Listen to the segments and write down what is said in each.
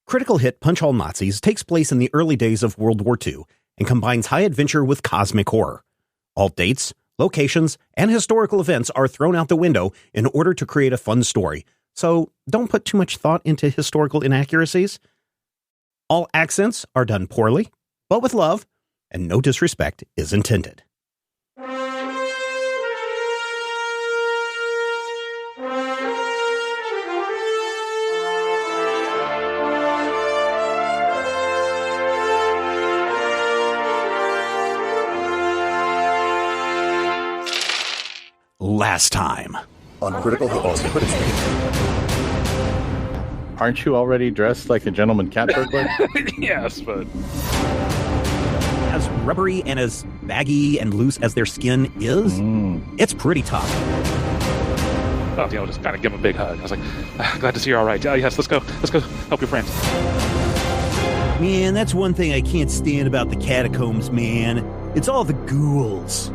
Critical hit Punch All Nazis takes place in the early days of World War II and combines high adventure with cosmic horror. All dates, locations, and historical events are thrown out the window in order to create a fun story, so don't put too much thought into historical inaccuracies. All accents are done poorly, but with love, and no disrespect is intended. Last time on Critical Hit. Aren't you already dressed like a gentleman cat burglar? Yes, but as rubbery and as baggy and loose as their skin is, it's pretty tough. oh, just kind of give him a big hug. I was like, glad to see you're all right. Yes, let's go help your friends. Man, that's one thing I can't stand about the catacombs, man. It's all the ghouls.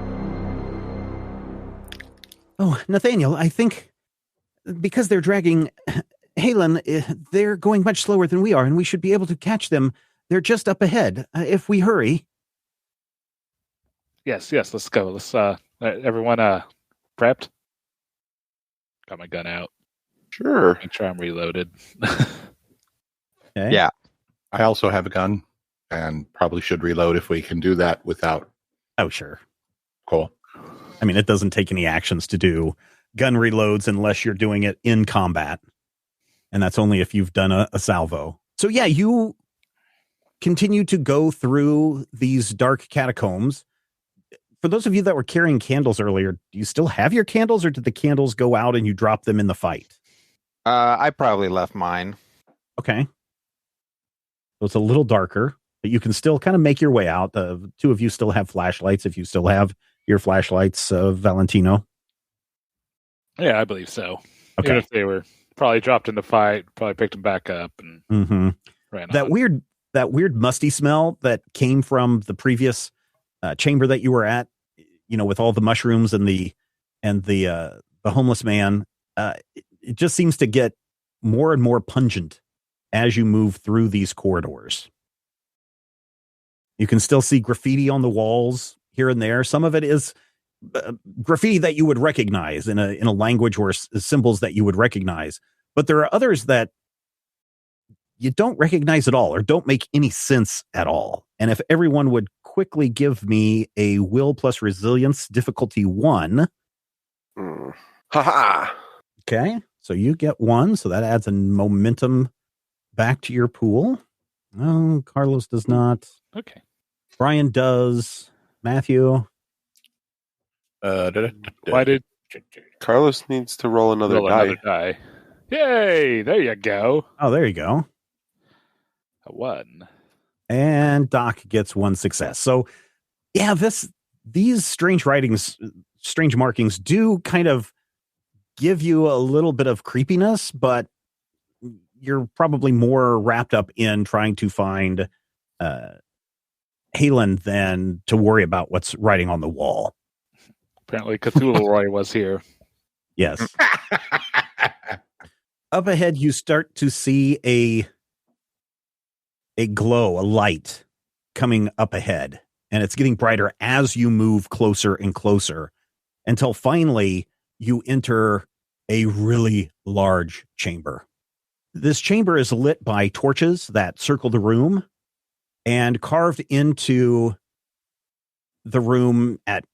Oh, Nathaniel, I think because they're dragging Halen, they're going much slower than we are, and we should be able to catch them. They're just up ahead, if we hurry. Yes, let's go. Let's, everyone, prepped? Got my gun out. Sure. Make sure I'm reloaded. Okay. Yeah. I also have a gun and probably should reload if we can do that without. Oh, sure. Cool. I mean, it doesn't take any actions to do gun reloads unless you're doing it in combat. And that's only if you've done a salvo. So yeah, you continue to go through these dark catacombs. For those of you that were carrying candles earlier, do you still have your candles, or did the candles go out and you drop them in the fight? I probably left mine. Okay. So it's a little darker, but you can still kind of make your way out. The two of you still have flashlights if you still have your flashlights, Valentino. Yeah, I believe so. Okay. Even if they were probably dropped in the fight, probably picked them back up and ran that on. weird musty smell that came from the previous chamber that you were at, with all the mushrooms and the homeless man. It just seems to get more and more pungent as you move through these corridors. You can still see graffiti on the walls here and there. Some of it is graffiti that you would recognize in a language or symbols that you would recognize. But there are others that you don't recognize at all or don't make any sense at all. And if everyone would quickly give me a will plus resilience difficulty 1. Ha. Okay. So you get 1. So that adds a momentum back to your pool. No, Carlos does not. Okay. Brian does. Matthew. Why did Carlos needs to roll another die. Yay! There you go. Oh, there you go. A 1. And Doc gets 1 success. So, yeah, these strange markings do kind of give you a little bit of creepiness, but you're probably more wrapped up in trying to find Halen than to worry about what's writing on the wall. Apparently Cthulhu Roy was here. Yes. Up ahead, you start to see a glow, a light coming up ahead, and it's getting brighter as you move closer and closer until finally you enter a really large chamber. This chamber is lit by torches that circle the room, and carved into the room at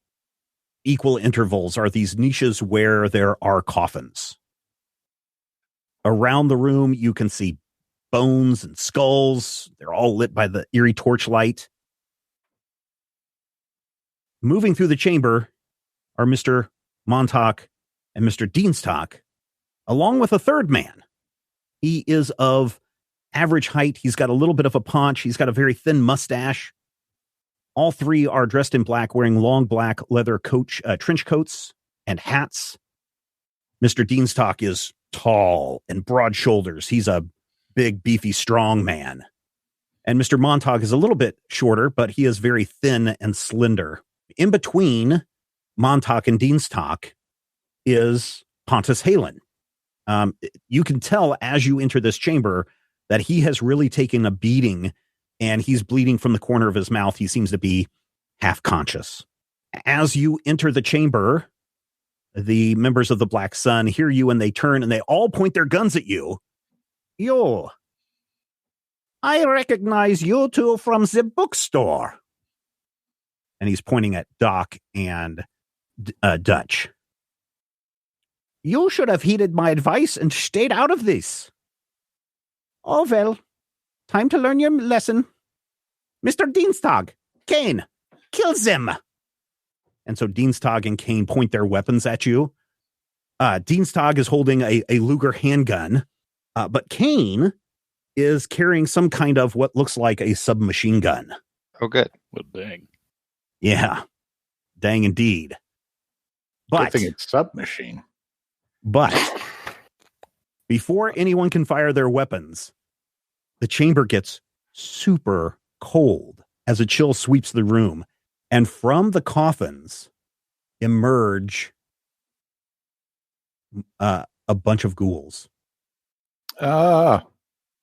equal intervals are these niches where there are coffins. Around the room, you can see bones and skulls. They're all lit by the eerie torchlight. Moving through the chamber are Mr. Montauk and Mr. Dienstock, along with a third man. He is of average height. He's got a little bit of a paunch. He's got a very thin mustache. All three are dressed in black, wearing long black leather trench coats and hats. Mr. Dienstock is tall and broad shoulders. He's a big, beefy, strong man. And Mr. Montauk is a little bit shorter, but he is very thin and slender. In between Montauk and Dienstock is Pontus Halen. You can tell as you enter this chamber that he has really taken a beating, and he's bleeding from the corner of his mouth. He seems to be half conscious. As you enter the chamber, the members of the Black Sun hear you, and they turn and they all point their guns at you. Yo, I recognize you two from the bookstore. And he's pointing at Doc and Dutch. You should have heeded my advice and stayed out of this. Oh, well, time to learn your lesson. Mr. Dienstag, Kane, kill them. And so Dienstag and Kane point their weapons at you. Dienstag is holding a Luger handgun, but Kane is carrying some kind of what looks like a submachine gun. Oh, good. Well, dang. Yeah, dang indeed. But Good thing it's submachine. But before anyone can fire their weapons, the chamber gets super cold as a chill sweeps the room. And from the coffins emerge a bunch of ghouls. Ah,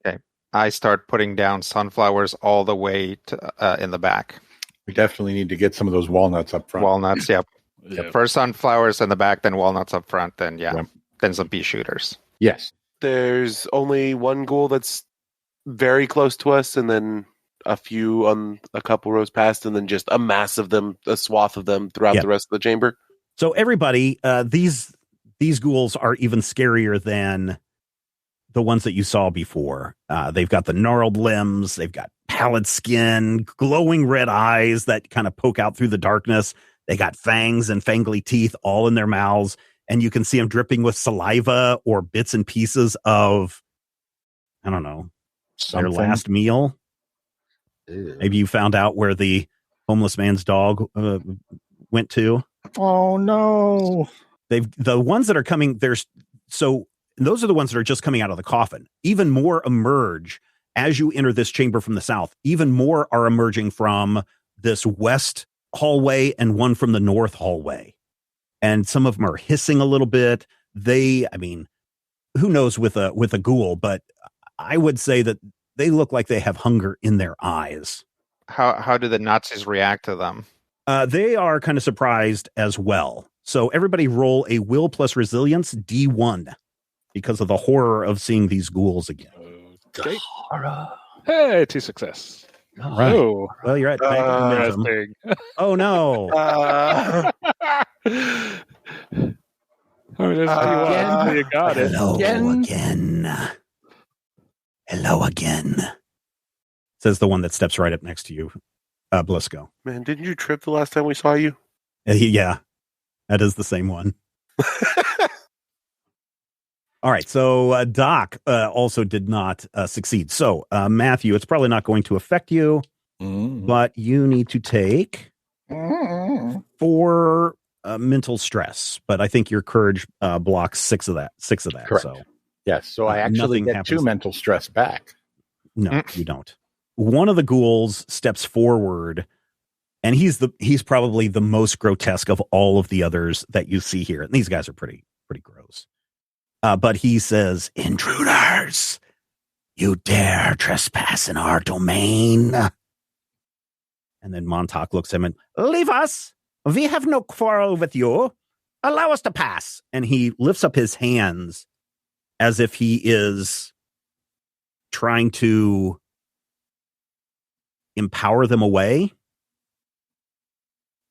Okay. I start putting down sunflowers all the way to in the back. we definitely need to get some of those walnuts up front. Walnuts, yep. Yeah. First sunflowers in the back, then walnuts up front, then Yep. then some pea shooters. Yes. There's only one ghoul that's very close to us, and then a few on a couple rows past, and then just a mass of them, a swath of them throughout Yep. the rest of the chamber. So everybody, these ghouls are even scarier than the ones that you saw before. They've got the gnarled limbs, they've got pallid skin, glowing red eyes that kind of poke out through the darkness. They got fangs and fangly teeth all in their mouths, and you can see them dripping with saliva or bits and pieces of, I don't know, their last meal. Ew. Maybe you found out where the homeless man's dog went to. Oh no. The ones that are coming, those are the ones that are just coming out of the coffin. Even more emerge as you enter this chamber from the south. Even more are emerging from this west hallway and one from the north hallway. And some of them are hissing a little bit. Who knows with a ghoul, but I would say that they look like they have hunger in their eyes. How do the Nazis react to them? They are kind of surprised as well. So everybody roll a will plus resilience D1 because of the horror of seeing these ghouls again. Okay. Hey, 2 success. All right. Oh, Well, you're at bank momentum. big. Oh no. You got it. Hello again. Says the one that steps right up next to you, Blisco. Man, didn't you trip the last time we saw you? Yeah, that is the same one. All right, so Doc also did not succeed. So, Matthew, it's probably not going to affect you, but you need to take 4 mental stress. But I think your courage blocks 6 of that. Correct. So, Yes. So I actually nothing get happens. 2 mental stress back. no, you don't. One of the ghouls steps forward, and he's probably the most grotesque of all of the others that you see here. And these guys are pretty gross. But he says, "Intruders, you dare trespass in our domain." And then Montauk looks at him and, "Leave us. We have no quarrel with you. Allow us to pass." And he lifts up his hands as if he is trying to empower them away.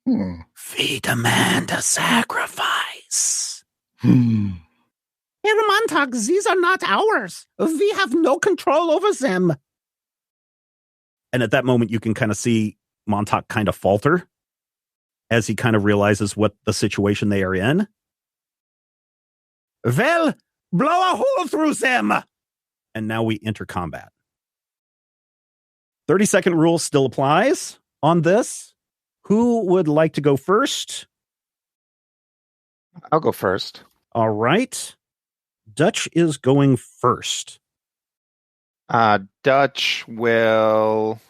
We demand a sacrifice. Here, Montauk, these are not ours. We have no control over them. And at that moment, you can kind of see Montauk kind of falter as he kind of realizes what the situation they are in. Well, blow a hole through them. And now we enter combat. 30-second rule still applies on this. Who would like to go first? I'll go first. All right. Dutch is going first. Dutch will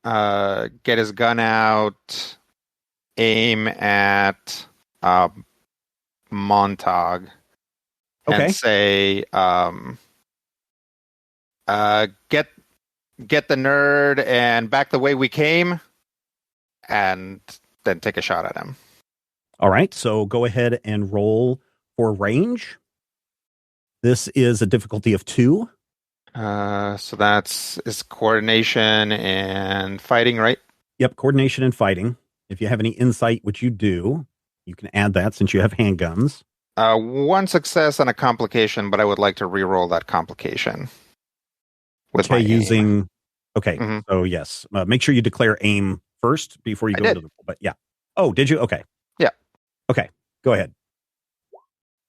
get his gun out, aim at Montauk, Okay. and say, Get the nerd and back the way we came, and then take a shot at him. All right, so go ahead and roll for range. This is a difficulty of 2. So is coordination and fighting, right? Yep, coordination and fighting. If you have any insight, which you do, you can add that since you have handguns. 1 success and a complication, but I would like to re-roll that complication. With my using... Okay, Mhm. So yes, make sure you declare aim first before you go into the... But yeah. Oh, did you? Okay. Yeah. Okay, go ahead.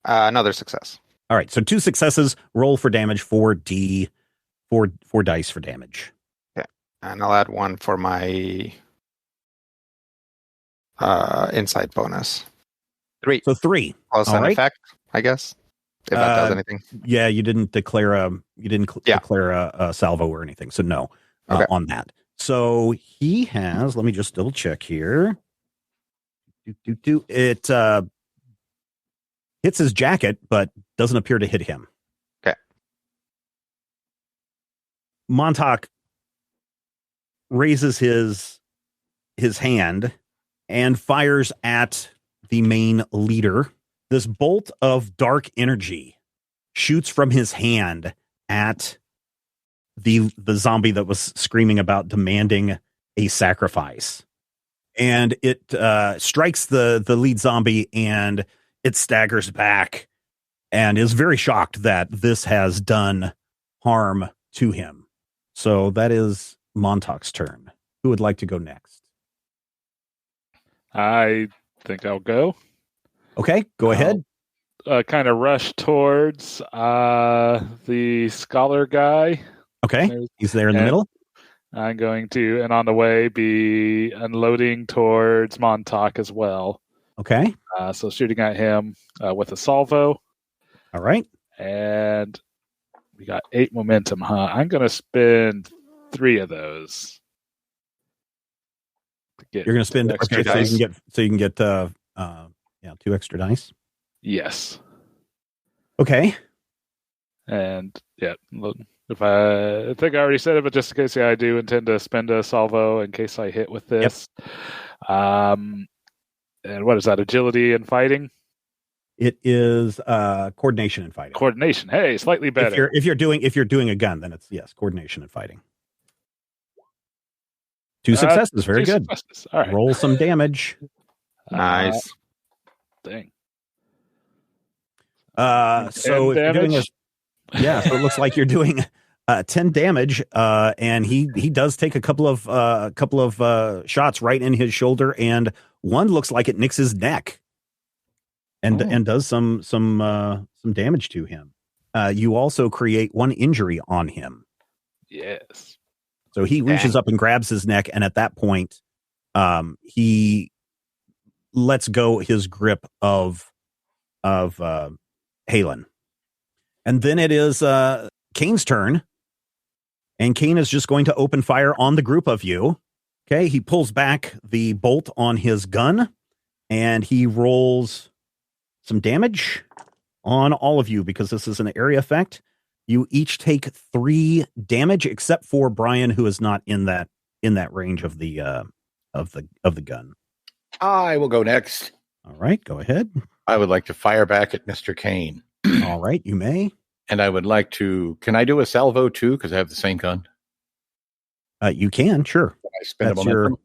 Another success. All right, so 2 successes, roll for damage, 4d, 4 dice for damage. Okay, and I'll add 1 for my insight bonus. 3. So 3. Plus an effect, I guess, if that does anything. Yeah, you didn't declare declare a salvo or anything, so no on that. So he has, let me just double check here. It hits his jacket, but doesn't appear to hit him. Okay. Montauk raises his hand and fires at the main leader. This bolt of dark energy shoots from his hand at the zombie that was screaming about demanding a sacrifice. And it strikes the lead zombie, and it staggers back and is very shocked that this has done harm to him. So that is Montauk's turn. Who would like to go next? I think I'll go. Okay, go ahead. Kind of rush towards the scholar guy. Okay, he's there in the middle. I'm going to, and on the way, be unloading towards Montauk as well. Okay. So shooting at him with a salvo. All right. And we got 8 momentum, huh? I'm going to spend 3 of those. You're going to spend extra so you can get 2 extra dice. Yes. Okay. And yeah, if I think I already said it, but just in case, I do intend to spend a salvo in case I hit with this. Yep. And what is that? Agility and fighting? It is coordination and fighting. Coordination. Hey, slightly better. If you're doing a gun, then it's coordination and fighting. 2 successes. Very good. Successes. All right. Roll some damage. Nice. Dang. So if you're doing so it looks like you're doing 10 damage, and he does take a couple of shots right in his shoulder, and one looks like it nicks his neck, and does some damage to him. You also create 1 injury on him. Yes. So he reaches up and grabs his neck, and at that point, he lets go his grip of Halen. And then it is Kane's turn. And Kane is just going to open fire on the group of you. Okay, he pulls back the bolt on his gun, and he rolls some damage on all of you because this is an area effect. You each take 3 damage, except for Brian, who is not in that range of the gun. I will go next. All right, go ahead. I would like to fire back at Mr. Kane. All right, you may. And I would like to... Can I do a salvo, too, because I have the same gun? You can, sure. Can I spend a momentum?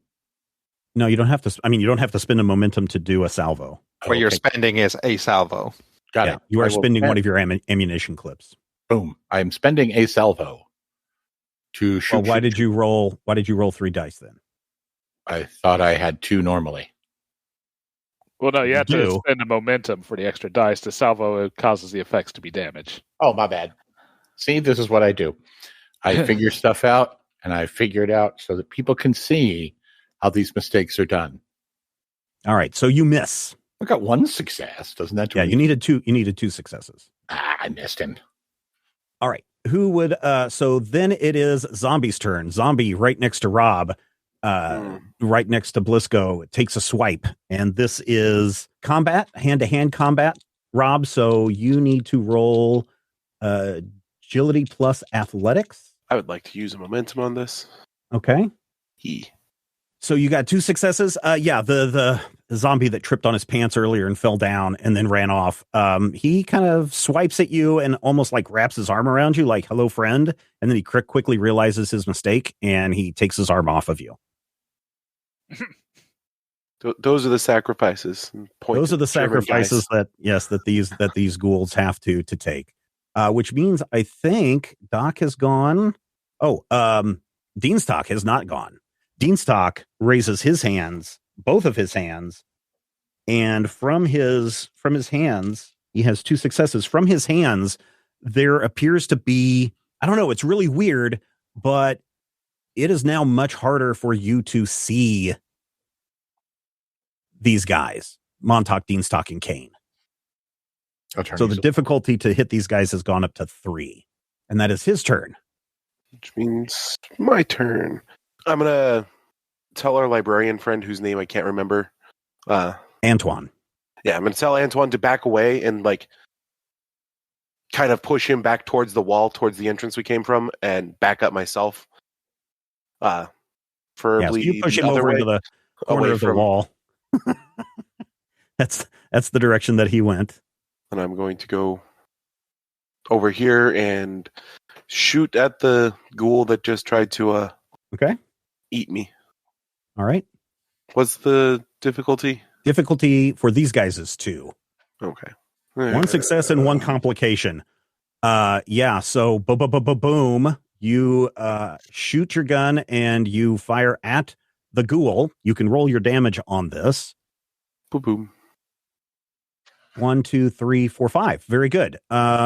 No, you don't have to... you don't have to spend a momentum to do a salvo. What you're spending is a salvo. Got it. You are spending one of your ammunition clips. Boom. I'm spending a salvo to shoot. Well, why did you roll 3 dice, then? I thought I had 2 normally. Well, no, you have to spend a momentum for the extra dice. The salvo causes the effects to be damaged. Oh, my bad. See, this is what I do. I figure stuff out, and I figure it out so that people can see how these mistakes are done. All right, so you miss. I got 1 success. Doesn't that do you needed 2. You needed 2 successes. I missed him. All right. Who would so then it is Zombie's turn. Zombie right next to Rob, right next to Blisco, takes a swipe, and this is combat, hand-to-hand combat, Rob, so you need to roll agility plus athletics. I would like to use a momentum on this. Okay. E. So you got 2 successes. The zombie that tripped on his pants earlier and fell down and then ran off. He kind of swipes at you and almost like wraps his arm around you, like "Hello, friend." And then he quickly realizes his mistake and he takes his arm off of you. Those are the sacrifices. Those are the sacrifices that these ghouls have to take. Which means I think Doc has gone. Deanstalk has not gone. Deanstalk raises his hands, both of his hands, and from his hands, he has 2 successes. From his hands, there appears to be, I don't know, it's really weird, but it is now much harder for you to see these guys, Montauk, Deanstalk, and Kane. So the difficulty to hit these guys has gone up to 3, and that is his turn. Which means my turn. I'm going to tell our librarian friend, whose name I can't remember. Antoine. Yeah, I'm going to tell Antoine to back away and like kind of push him back towards the wall, towards the entrance we came from, and back up myself. So you push him over into the corner of the wall. That's the direction that he went. And I'm going to go over here and shoot at the ghoul that just tried to eat me. All right. What's the difficulty? Difficulty for these guys is 2. Okay. 1 success and 1 complication. So boom. You shoot your gun and you fire at the ghoul. You can roll your damage on this. Boom. 1, 2, 3, 4, 5. Very good.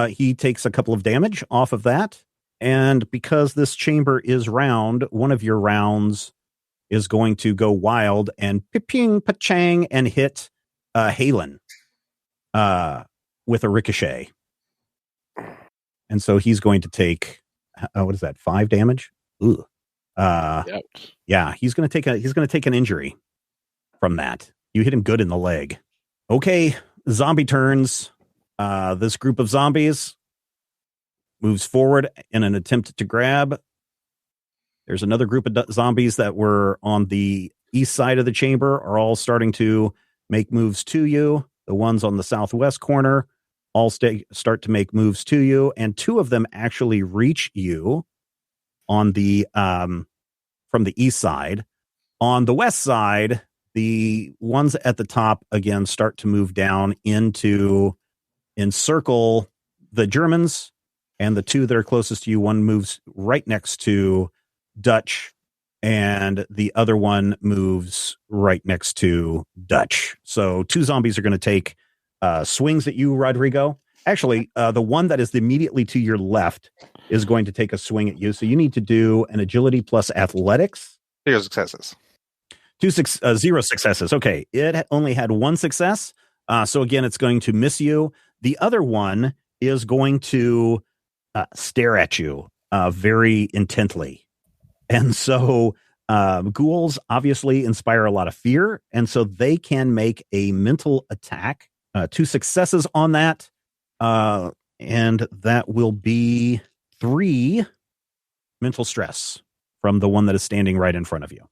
He takes a couple of damage off of that. And because this chamber is round, one of your rounds is going to go wild and ping pachang and hit Halen with a ricochet. And so he's going to take what is that? 5 damage? Ooh. Yeah, he's going to take an injury from that. You hit him good in the leg. Okay, zombie turns. This group of zombies moves forward in an attempt to grab. There's another group of zombies that were on the east side of the chamber are all starting to make moves to you. The ones on the southwest corner all start to make moves to you, and 2 of them actually reach you on the from the east side. On the west side, the ones at the top again start to move down encircle the Germans, and the 2 that are closest to you, one moves right next to Dutch, and the other one moves right next to Dutch. So 2 zombies are going to take swings at you, Rodrigo. Actually, the one that is immediately to your left is going to take a swing at you. So you need to do an agility plus athletics. 0 successes. 0 successes. Okay. It only had 1 success. So again, it's going to miss you. The other one is going to stare at you very intently. And so ghouls obviously inspire a lot of fear. And so they can make a mental attack. 2 successes on that. And that will be 3 mental stress from the one that is standing right in front of you.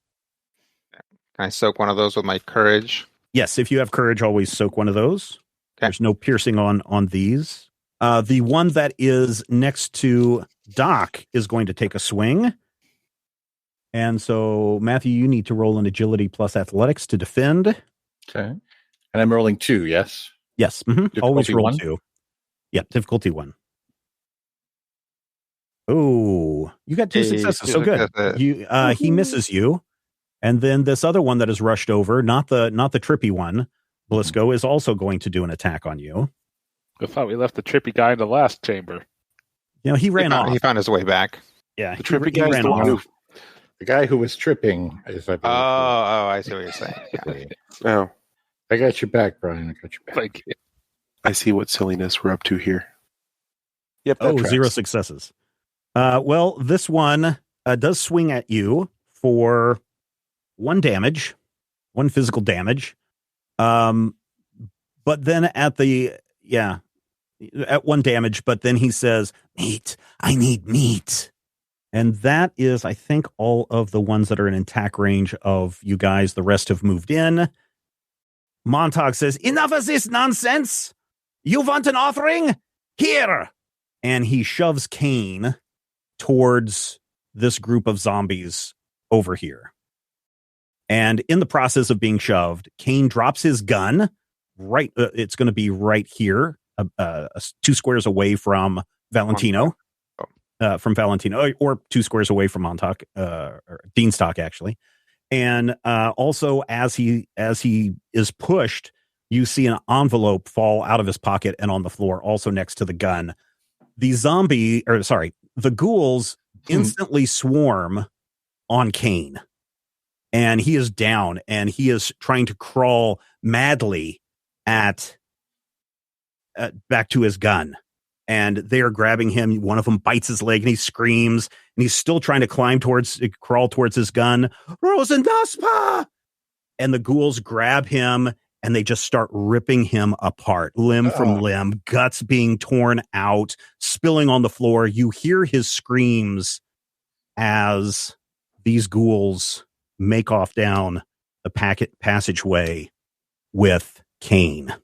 Can I soak one of those with my courage? Yes, if you have courage, always soak one of those. Okay. There's no piercing on these. The one that is next to Doc is going to take a swing. And so, Matthew, you need to roll an agility plus athletics to defend. Okay. And I'm rolling 2, yes? Yes. Mm-hmm. Always roll 1? 2. Yeah, difficulty 1. Oh, you got 2 successes. So good. He misses you. And then this other one that is rushed over, not the trippy one, Blisco, is also going to do an attack on you. I thought we left the trippy guy in the last chamber. You know, he ran off. He found his way back. Yeah, the trippy guy ran off. The guy who was tripping is, I believe. I see what you're saying. Yeah. Oh, I got your back, Brian. I got your back. Thank you. I see what silliness we're up to here. Yep. Oh, tracks. 0 successes. Well, this one does swing at you for 1 damage, 1 physical damage. But then at the at 1 damage, but then he says, meat, I need meat. And that is, I think, all of the ones that are in attack range of you guys. The rest have moved in. Montauk says, enough of this nonsense. You want an offering? Here. And he shoves Kane towards this group of zombies over here. And in the process of being shoved, Kane drops his gun. Right, it's going to be right here, 2 squares away from Valentino. From Valentino, or 2 squares away from Montauk, or Deanstalk, actually. And also, as he is pushed, you see an envelope fall out of his pocket and on the floor, also next to the gun. The ghouls instantly swarm on Kane, and he is down, and he is trying to crawl madly at back to his gun. And they are grabbing him. One of them bites his leg and he screams, and he's still trying to crawl towards his gun. Rosendaspa! And the ghouls grab him and they just start ripping him apart, limb from limb, guts being torn out, spilling on the floor. You hear his screams as these ghouls make off down the passageway with Kane.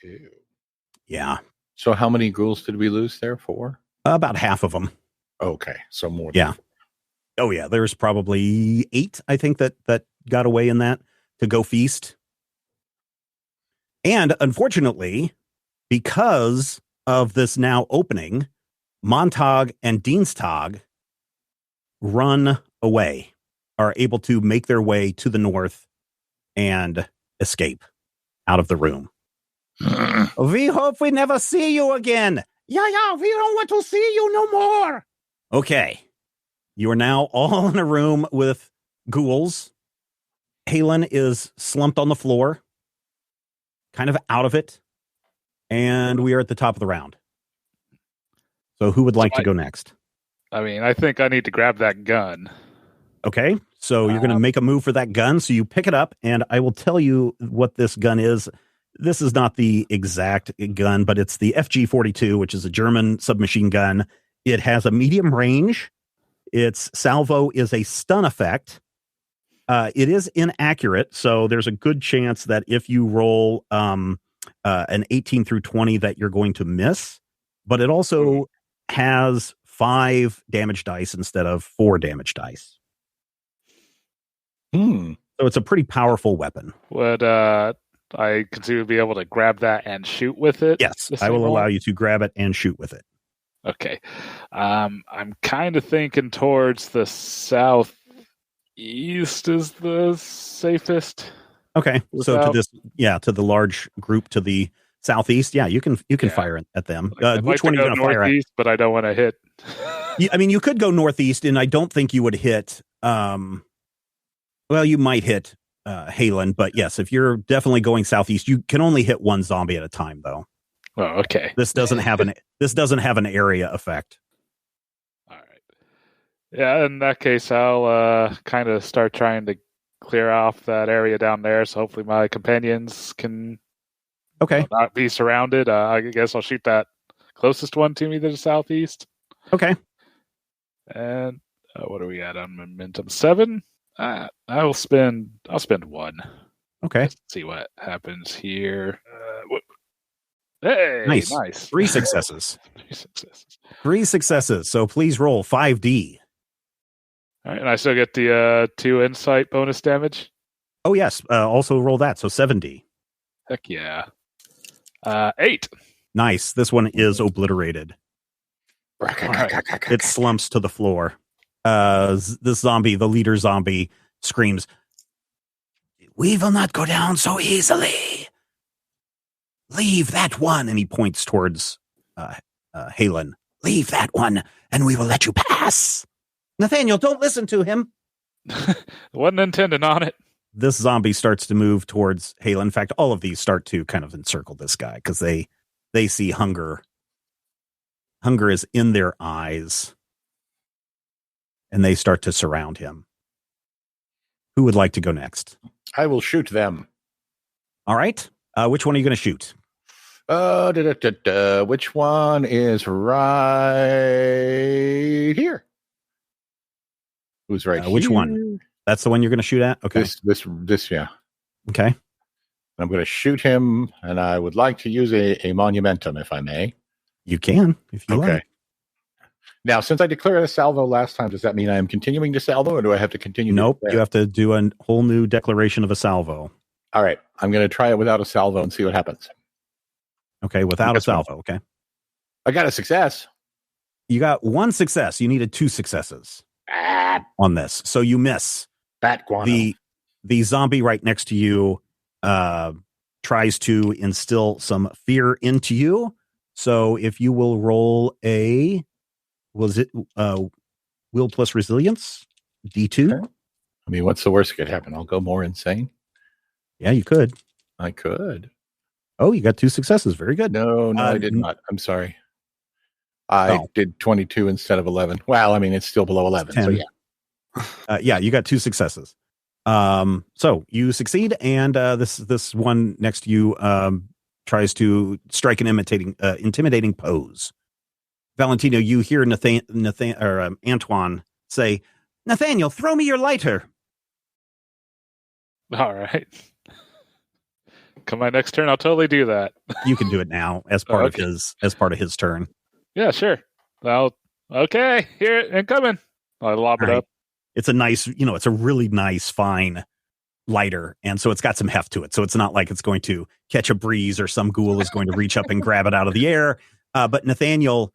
Ew. Yeah. So how many ghouls did we lose there for? About half of them. Okay, so more. Yeah. Oh yeah, there's probably 8, I think, that got away in that to go feast. And unfortunately, because of this now opening, Montag and Dienstag run away, are able to make their way to the north and escape out of the room. We hope we never see you again. Yeah, we don't want to see you no more. Okay. You are now all in a room with ghouls. Halen is slumped on the floor, kind of out of it. And we are at the top of the round. So who would like to go next? I mean, I think I need to grab that gun. Okay. So you're going to make a move for that gun. So you pick it up, and I will tell you what this gun is. This is not the exact gun, but it's the FG-42, which is a German submachine gun. It has a medium range. Its salvo is a stun effect. It is inaccurate, so there's a good chance that if you roll an 18 through 20 that you're going to miss. But it also has 5 damage dice instead of 4 damage dice. So it's a pretty powerful weapon. Would I consider to be able to grab that and shoot with it? Yes, I will allow you to grab it and shoot with it. Okay. I'm kind of thinking towards the southeast is the safest. Okay. So to the large group to the southeast, you can fire at them. Which one are you going to fire at? But I don't want to hit. I mean, you could go northeast, and I don't think you would hit. Well, you might hit Halen, but yes, if you're definitely going southeast, you can only hit one zombie at a time, though. Oh, okay. This doesn't have an area effect. All right. Yeah, in that case, I'll kind of start trying to clear off that area down there, so hopefully my companions can not be surrounded. I guess I'll shoot that closest one to me to the southeast. Okay. And what are we at on momentum? 7. I'll spend 1. Okay. Let's see what happens here. Hey, nice. 3 successes. 3 successes. So please roll 5D. All right, and I still get the 2 insight bonus damage. Oh yes. Also roll that. So 7D. Heck yeah. 8. Nice. This one is obliterated. Right. It slumps to the floor. This zombie, the leader zombie, screams, "We will not go down so easily. Leave that one." And he points towards Halen. "Leave that one, and we will let you pass." Nathaniel, don't listen to him. Wasn't intending on it. This zombie starts to move towards Halen. In fact, all of these start to kind of encircle this guy because they see hunger. Hunger is in their eyes. And they start to surround him. Who would like to go next? I will shoot them. All right. Which one are you going to shoot? Which one is right here? Who's right here? Which one? That's the one you're going to shoot at? Okay. This, yeah. Okay. I'm going to shoot him, and I would like to use a monumentum, if I may. You can, if you like. Now, since I declared a salvo last time, does that mean I am continuing to salvo, or do I have to continue? Nope. You have to do a whole new declaration of a salvo. All right. I'm going to try it without a salvo and see what happens. Okay. Without a salvo. Okay. I got a success. You got one success. You needed 2 successes on this. So you miss. Bat guano. The zombie right next to you tries to instill some fear into you. So if you will roll will plus resilience D2. Okay. I mean, what's the worst that could happen? I'll go more insane. Yeah, you could. I could. Oh, you got 2 successes. Very good. No, I did not. I'm sorry. I did 22 instead of 11. Well, I mean, it's still below 11. 10. So yeah. Yeah, you got 2 successes. So you succeed, and this one next to you tries to strike an intimidating pose. Valentino, you hear Antoine say, "Nathaniel, throw me your lighter." All right. Come my next turn, I'll totally do that. You can do it now as part of his turn. Yeah, sure. Well, okay, here and coming. I lob it up. It's a nice, it's a really nice, fine lighter, and so it's got some heft to it. So it's not like it's going to catch a breeze or some ghoul is going to reach up and grab it out of the air. But Nathaniel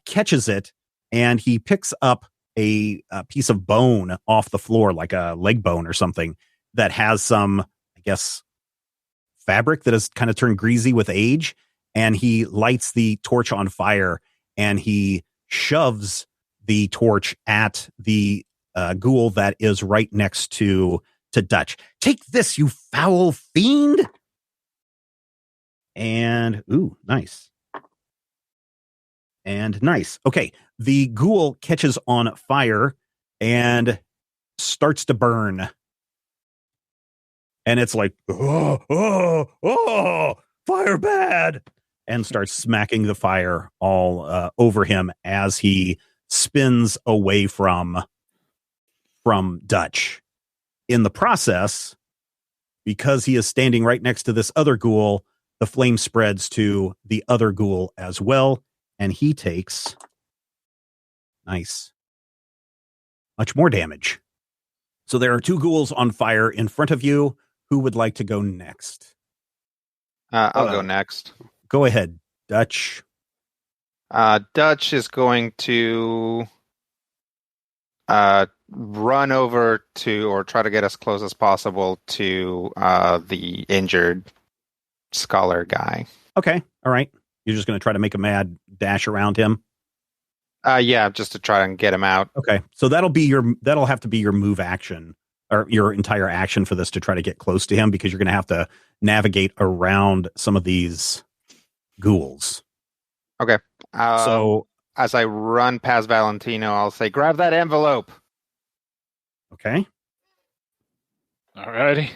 catches it, and he picks up a piece of bone off the floor, like a leg bone or something that has some, I guess, fabric that has kind of turned greasy with age. And he lights the torch on fire, and he shoves the torch at the ghoul that is right next to Dutch. "Take this, you foul fiend!" And nice. And nice. Okay, the ghoul catches on fire and starts to burn. And it's like, oh, fire bad, and starts smacking the fire all over him as he spins away from Dutch. In the process, because he is standing right next to this other ghoul, the flame spreads to the other ghoul as well, and he takes much more damage. So there are 2 ghouls on fire in front of you. Who would like to go next? I'll go next. Go ahead, Dutch. Dutch is going to run over to, or try to get as close as possible to the injured scholar guy. Okay, all right. You're just going to try to make a mad dash around him? Yeah, just to try and get him out. Okay, so that'll have to be your move action, or your entire action for this, to try to get close to him, because you're going to have to navigate around some of these ghouls. Okay. So as I run past Valentino, I'll say, "Grab that envelope." Okay. Alrighty.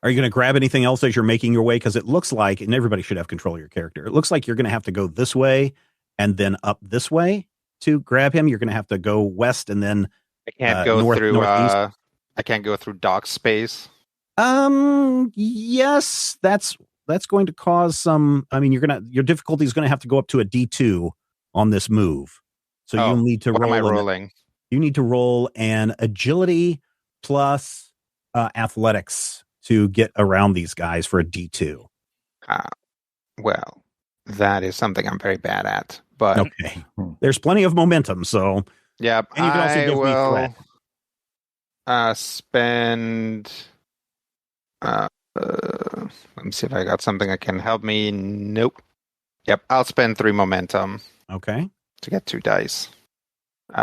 Are you going to grab anything else as you're making your way? Because it looks like, and everybody should have control of your character, it looks like you're going to have to go this way and then up this way to grab him. You're going to have to go west and then I can't go through. northeast. I can't go through dock space. Yes, that's going to cause some. I mean, your difficulty is going to have to go up to a D2 on this move. So you'll need to what roll. Am I rolling? You need to roll an agility plus athletics to get around these guys for a D2. Well, that is something I'm very bad at. But okay, there's plenty of momentum. So yeah, and you can also give me threat. Spend. Let me see if I got something that can help me. Nope. Yep, I'll spend 3 momentum. Okay. To get 2 dice.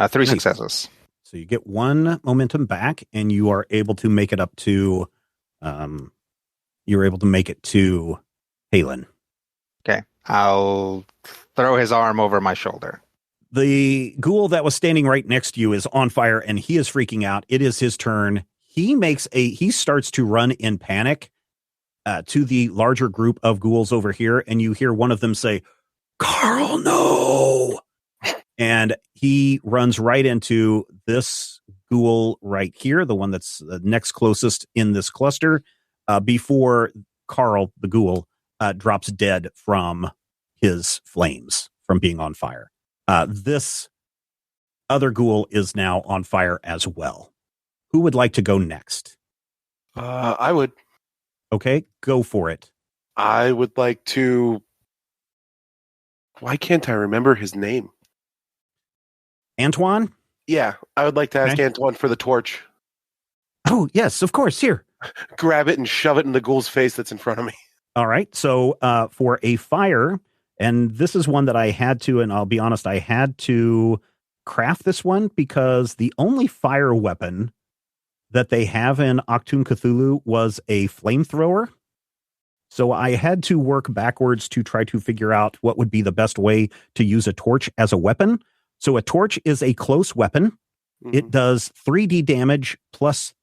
3 successes. So you get 1 momentum back, and you are able to make it up to. You're able to make it to Halen. Okay, I'll throw his arm over my shoulder. The ghoul that was standing right next to you is on fire, and he is freaking out. It is his turn. He starts to run in panic, to the larger group of ghouls over here, and you hear one of them say, "Carl, no!" And he runs right into this ghoul right here, the one that's the next closest in this cluster, before Carl, the ghoul, drops dead from his flames from being on fire. This other ghoul is now on fire as well. Who would like to go next? I would. Okay, go for it. I would like to. Why can't I remember his name? Antoine? Yeah, I would like to ask Okay. Antoine for the torch. Oh, yes, of course. Here. Grab it and shove it in the ghoul's face that's in front of me. All right. So for a fire, and this is one that I had to, and I'll be honest, I had to craft this one because the only fire weapon that they have in Achtung Cthulhu was a flamethrower. So I had to work backwards to try to figure out what would be the best way to use a torch as a weapon. So a torch is a close weapon. Mhm. It does 3D damage plus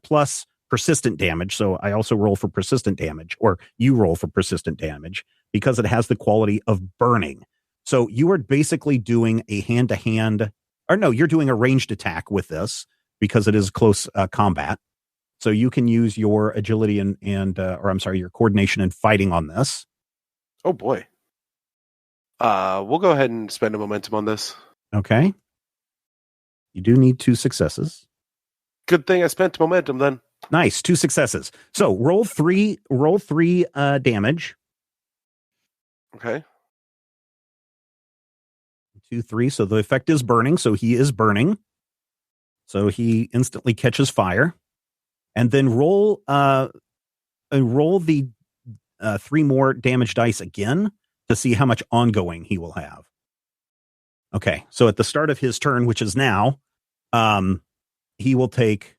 plus persistent damage. So I also roll for persistent damage, or you roll for persistent damage, because it has the quality of burning. So you are basically doing a hand-to-hand, or no, you're doing a ranged attack with this because it is close combat. So you can use your agility or I'm sorry, your coordination and fighting on this. Oh boy. We'll go ahead and spend a momentum on this. Okay. You do need 2 successes. Good thing I spent momentum then. Nice, 2 successes. So roll three damage. Okay. 2, 3. So the effect is burning. So he is burning. So he instantly catches fire. And then roll the 3 more damage dice again to see how much ongoing he will have. Okay. So at the start of his turn, which is now, he will take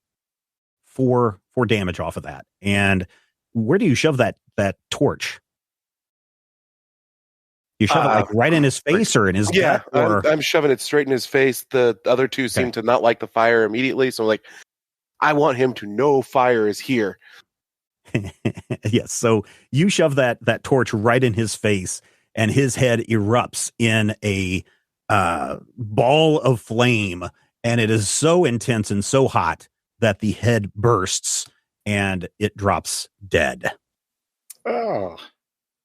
4 damage off of that. And where do you shove that torch? You shove it like right in his face or in his Yeah, gut? Or I'm shoving it straight in his face. The other two seem to not like the fire immediately, so like, I want him to know fire is here. yes. So you shove that torch right in his face, and his head erupts in a ball of flame, and it is so intense and so hot that the head bursts and it drops dead. Oh,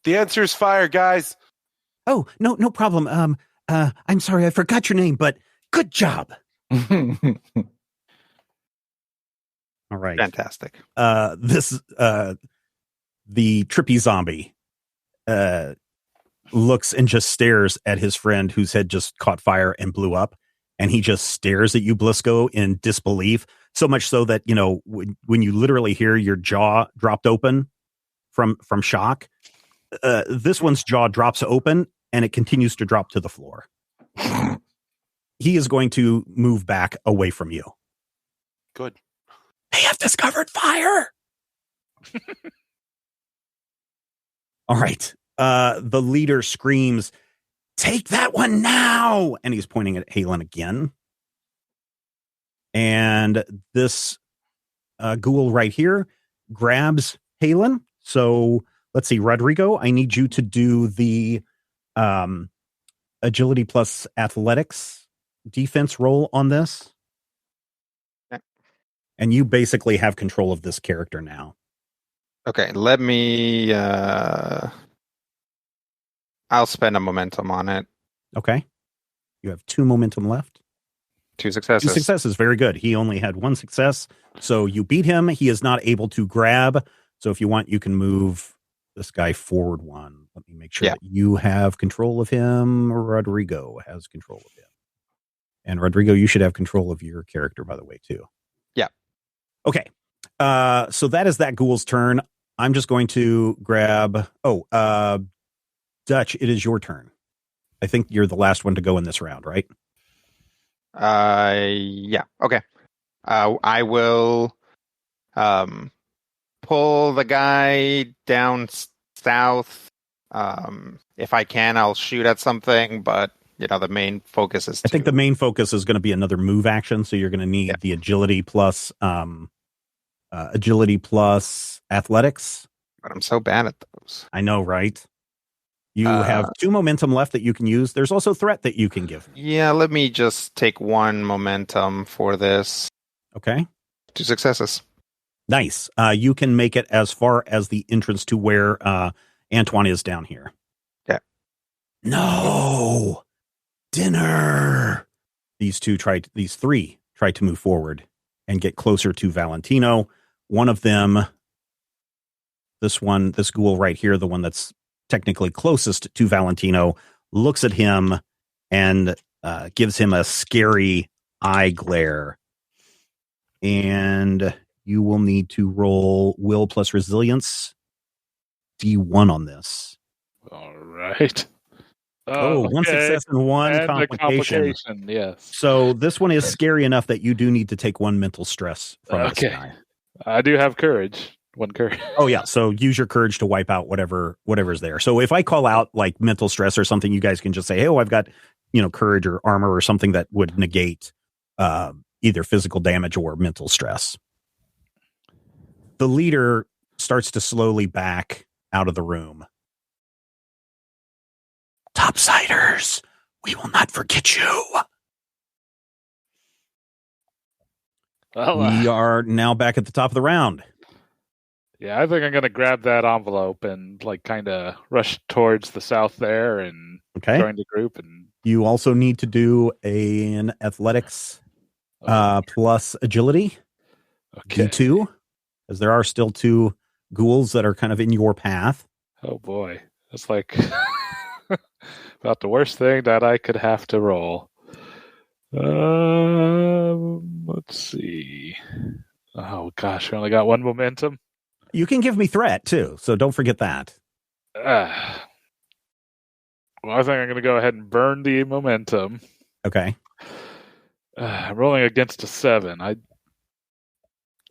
The answer is fire, guys. Oh, no problem. I'm sorry, I forgot your name, but good job. All right. Fantastic. The trippy zombie looks and just stares at his friend whose head just caught fire and blew up. And he just stares at you, Blisco, in disbelief. So much so that, you know, when you literally hear your jaw dropped open from shock, this one's jaw drops open and it continues to drop to the floor. He is going to move back away from you. Good. They have discovered fire. All right. The leader screams, "Take that one now!" And he's pointing at Halen again. And this ghoul right here grabs Halen. So let's see, Rodrigo, I need you to do the agility plus athletics defense roll on this. Okay. And you basically have control of this character now. Okay, let me. I'll spend a momentum on it. Okay. You have 2 momentum left. 2 successes. 2 successes. Very good. He only had 1 success. So you beat him. He is not able to grab. So if you want, you can move this guy forward 1. Let me make sure that you have control of him. Rodrigo has control of him. And Rodrigo, you should have control of your character, by the way, too. Yeah. Okay. So that is that ghoul's turn. I'm just going to grab... Dutch, it is your turn. I think you're the last one to go in this round, right? Yeah. Okay. I will pull the guy down south. If I can, I'll shoot at something, but you know, the main focus is I think the main focus is going to be another move action, so you're going to need the agility plus agility plus athletics. But I'm so bad at those. I know, right? You have 2 momentum left that you can use. There's also threat that you can give me. Yeah, let me just take 1 momentum for this. Okay. 2 successes. Nice. You can make it as far as the entrance to where Antoine is down here. Okay. No. Dinner. These 3 try to move forward and get closer to Valentino. One of them, this ghoul right here, the one that's technically closest to Valentino, looks at him and gives him a scary eye glare. And you will need to roll will plus resilience D1 on this. All right. Oh, okay. 1 success and 1 And complication. Yes. So this one is scary enough that you do need to take 1 mental stress from this guy. I do have courage. 1 courage. Oh yeah, so use your courage to wipe out whatever's there. So if I call out like mental stress or something, you guys can just say, "Hey, I've got courage or armor or something that would negate either physical damage or mental stress." The leader starts to slowly back out of the room. Topsiders, we will not forget you. Well, We are now back at the top of the round. yeah, I think I'm going to grab that envelope and kind of rush towards the south there and join the group. And You also need to do an athletics plus agility, D2, as there are still 2 ghouls that are kind of in your path. Oh boy, that's like about the worst thing that I could have to roll. Let's see. Oh gosh, we only got 1 momentum. You can give me threat too, so don't forget that. Well, I think I'm going to go ahead and burn the momentum. Okay. I'm rolling against a 7.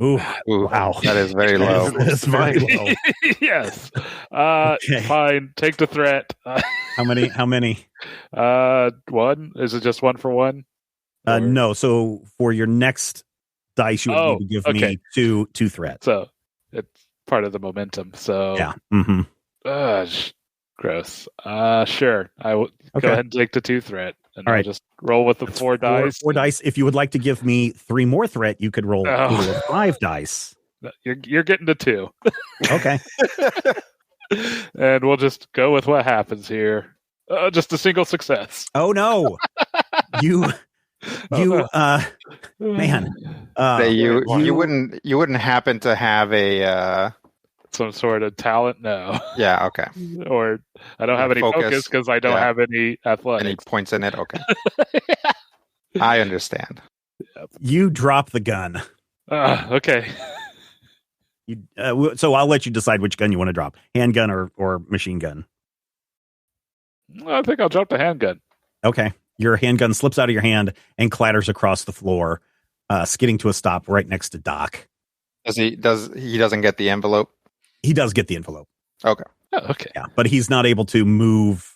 Ooh, Ooh, wow. That is very low. That's very low. Yes. Okay. Fine. Take the threat. How many? 1. Is it just 1 for 1? No. So for your next dice, you would need to give me two threats. So it's part of the momentum. So yeah. Mm-hmm. Gross. Sure. I will go ahead and take the 2 threat, and I'll just roll with the 4 dice. 4 dice. If you would like to give me 3 more threat, you could roll a total of 5 dice. You're getting to 2. Okay. And we'll just go with what happens here. Just a single success. Oh no. you man. You wouldn't happen to have a some sort of talent? No. Yeah, okay. Or I don't have any focus because I don't have any athletics. Any points in it? Okay. I understand. Yep. You drop the gun. Okay. So I'll let you decide which gun you want to drop. Handgun or machine gun. I think I'll drop the handgun. Okay. Your handgun slips out of your hand and clatters across the floor, skidding to a stop right next to Doc. He doesn't get the envelope? He does get the envelope. Okay. Oh, okay. Yeah, but he's not able to move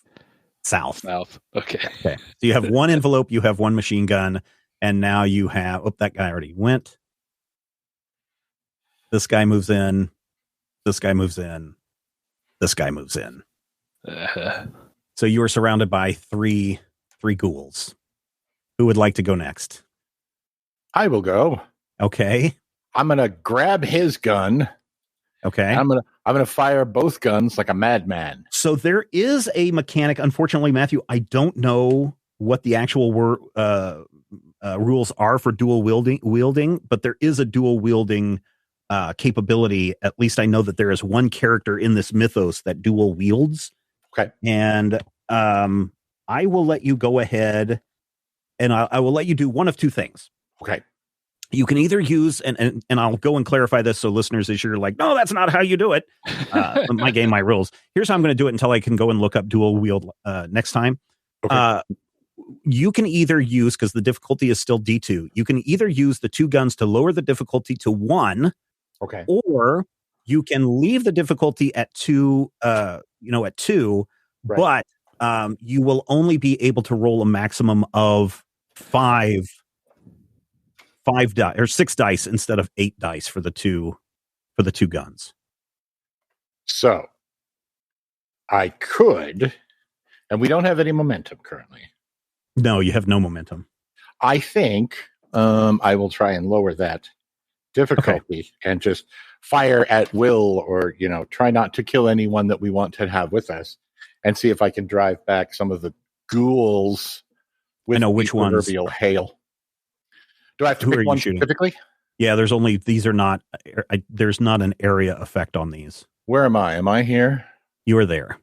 south. Okay. So you have 1 envelope, you have 1 machine gun, and now you have... Oh, that guy already went. This guy moves in. This guy moves in. This guy moves in. So you are surrounded by three ghouls. Who would like to go next? I will go. Okay. I'm gonna grab his gun. Okay. I'm gonna fire both guns like a madman. So there is a mechanic. Unfortunately, Matthew, I don't know what the actual rules are for dual wielding, but there is a dual wielding capability. At least I know that there is one character in this mythos that dual wields. Okay. And I will let you go ahead and I will let you do one of 2 things. Okay. You can either use, and I'll go and clarify this so listeners, as you're like, no, that's not how you do it. My game, my rules. Here's how I'm going to do it until I can go and look up dual wield next time. Okay. You can either use, because the difficulty is still D2, you can either use the 2 guns to lower the difficulty to 1. Okay. Or you can leave the difficulty at 2, at 2, right. But you will only be able to roll a maximum of 5 5 die or 6 dice instead of 8 dice for the two guns. So I could, and we don't have any momentum currently. No, you have no momentum. I think I will try and lower that difficulty and just fire at will, or try not to kill anyone that we want to have with us, and see if I can drive back some of the ghouls with I know which ones. proverbial hail. Do I have to pick one specifically? Yeah, there's not an area effect on these. Where am I? Am I here? You are there.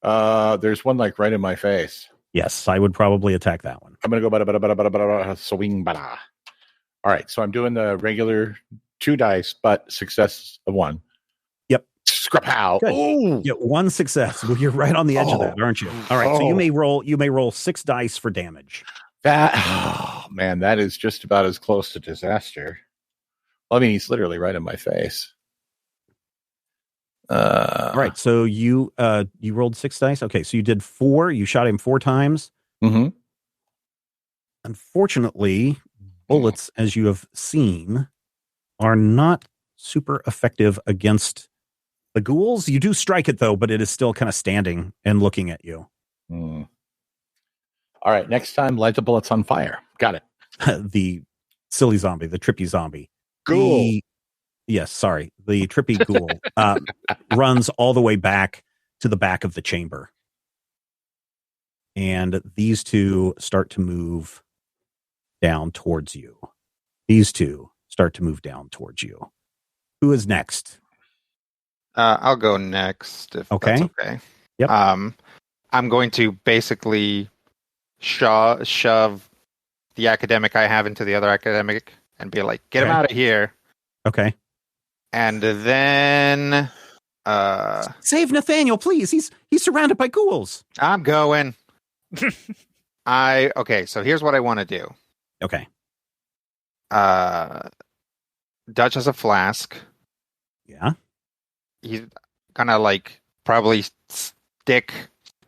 There's one like right in my face. Yes, I would probably attack that one. I'm going to go swing bada. All right, so I'm doing the regular 2 dice, but success of 1. Yep. Scrapow. Oh, yeah, 1 success. Well, you're right on the edge of that, aren't you? All right, so you may roll 6 dice for damage. That is just about as close to disaster. Well, I mean, he's literally right in my face. All right, so you rolled 6 dice. Okay, so you did 4. You shot him 4 times. Mm-hmm. Unfortunately, bullets, as you have seen, are not super effective against the ghouls. You do strike it, though, but it is still kind of standing and looking at you. Mm. All right, next time, light the bullets on fire. Got it. The silly zombie, the trippy zombie. Ghoul. The trippy ghoul runs all the way back to the back of the chamber. And these two start to move down towards you. Who is next? I'll go next if that's okay. Yep. I'm going to basically shove the academic I have into the other academic and be like, get him out of here. Okay. And then save Nathaniel, please. He's surrounded by ghouls. I'm going. Okay, so here's what I want to do. Okay. Dutch has a flask. Yeah. He's gonna probably stick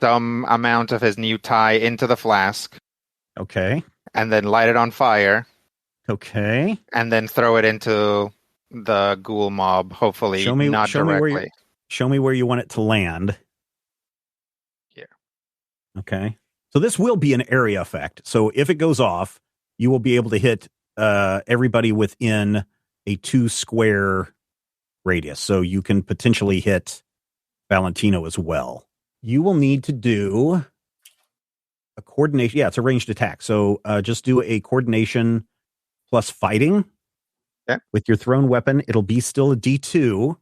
some amount of his new tie into the flask. Okay. And then light it on fire. Okay. And then throw it into the ghoul mob, hopefully not directly. Show me where you want it to land. Here. Okay. So this will be an area effect. So if it goes off, you will be able to hit everybody within a 2 square radius. So you can potentially hit Valentino as well. You will need to do a coordination. Yeah, it's a ranged attack. So just do a coordination plus fighting. Okay. With your thrown weapon. It'll be still a D2.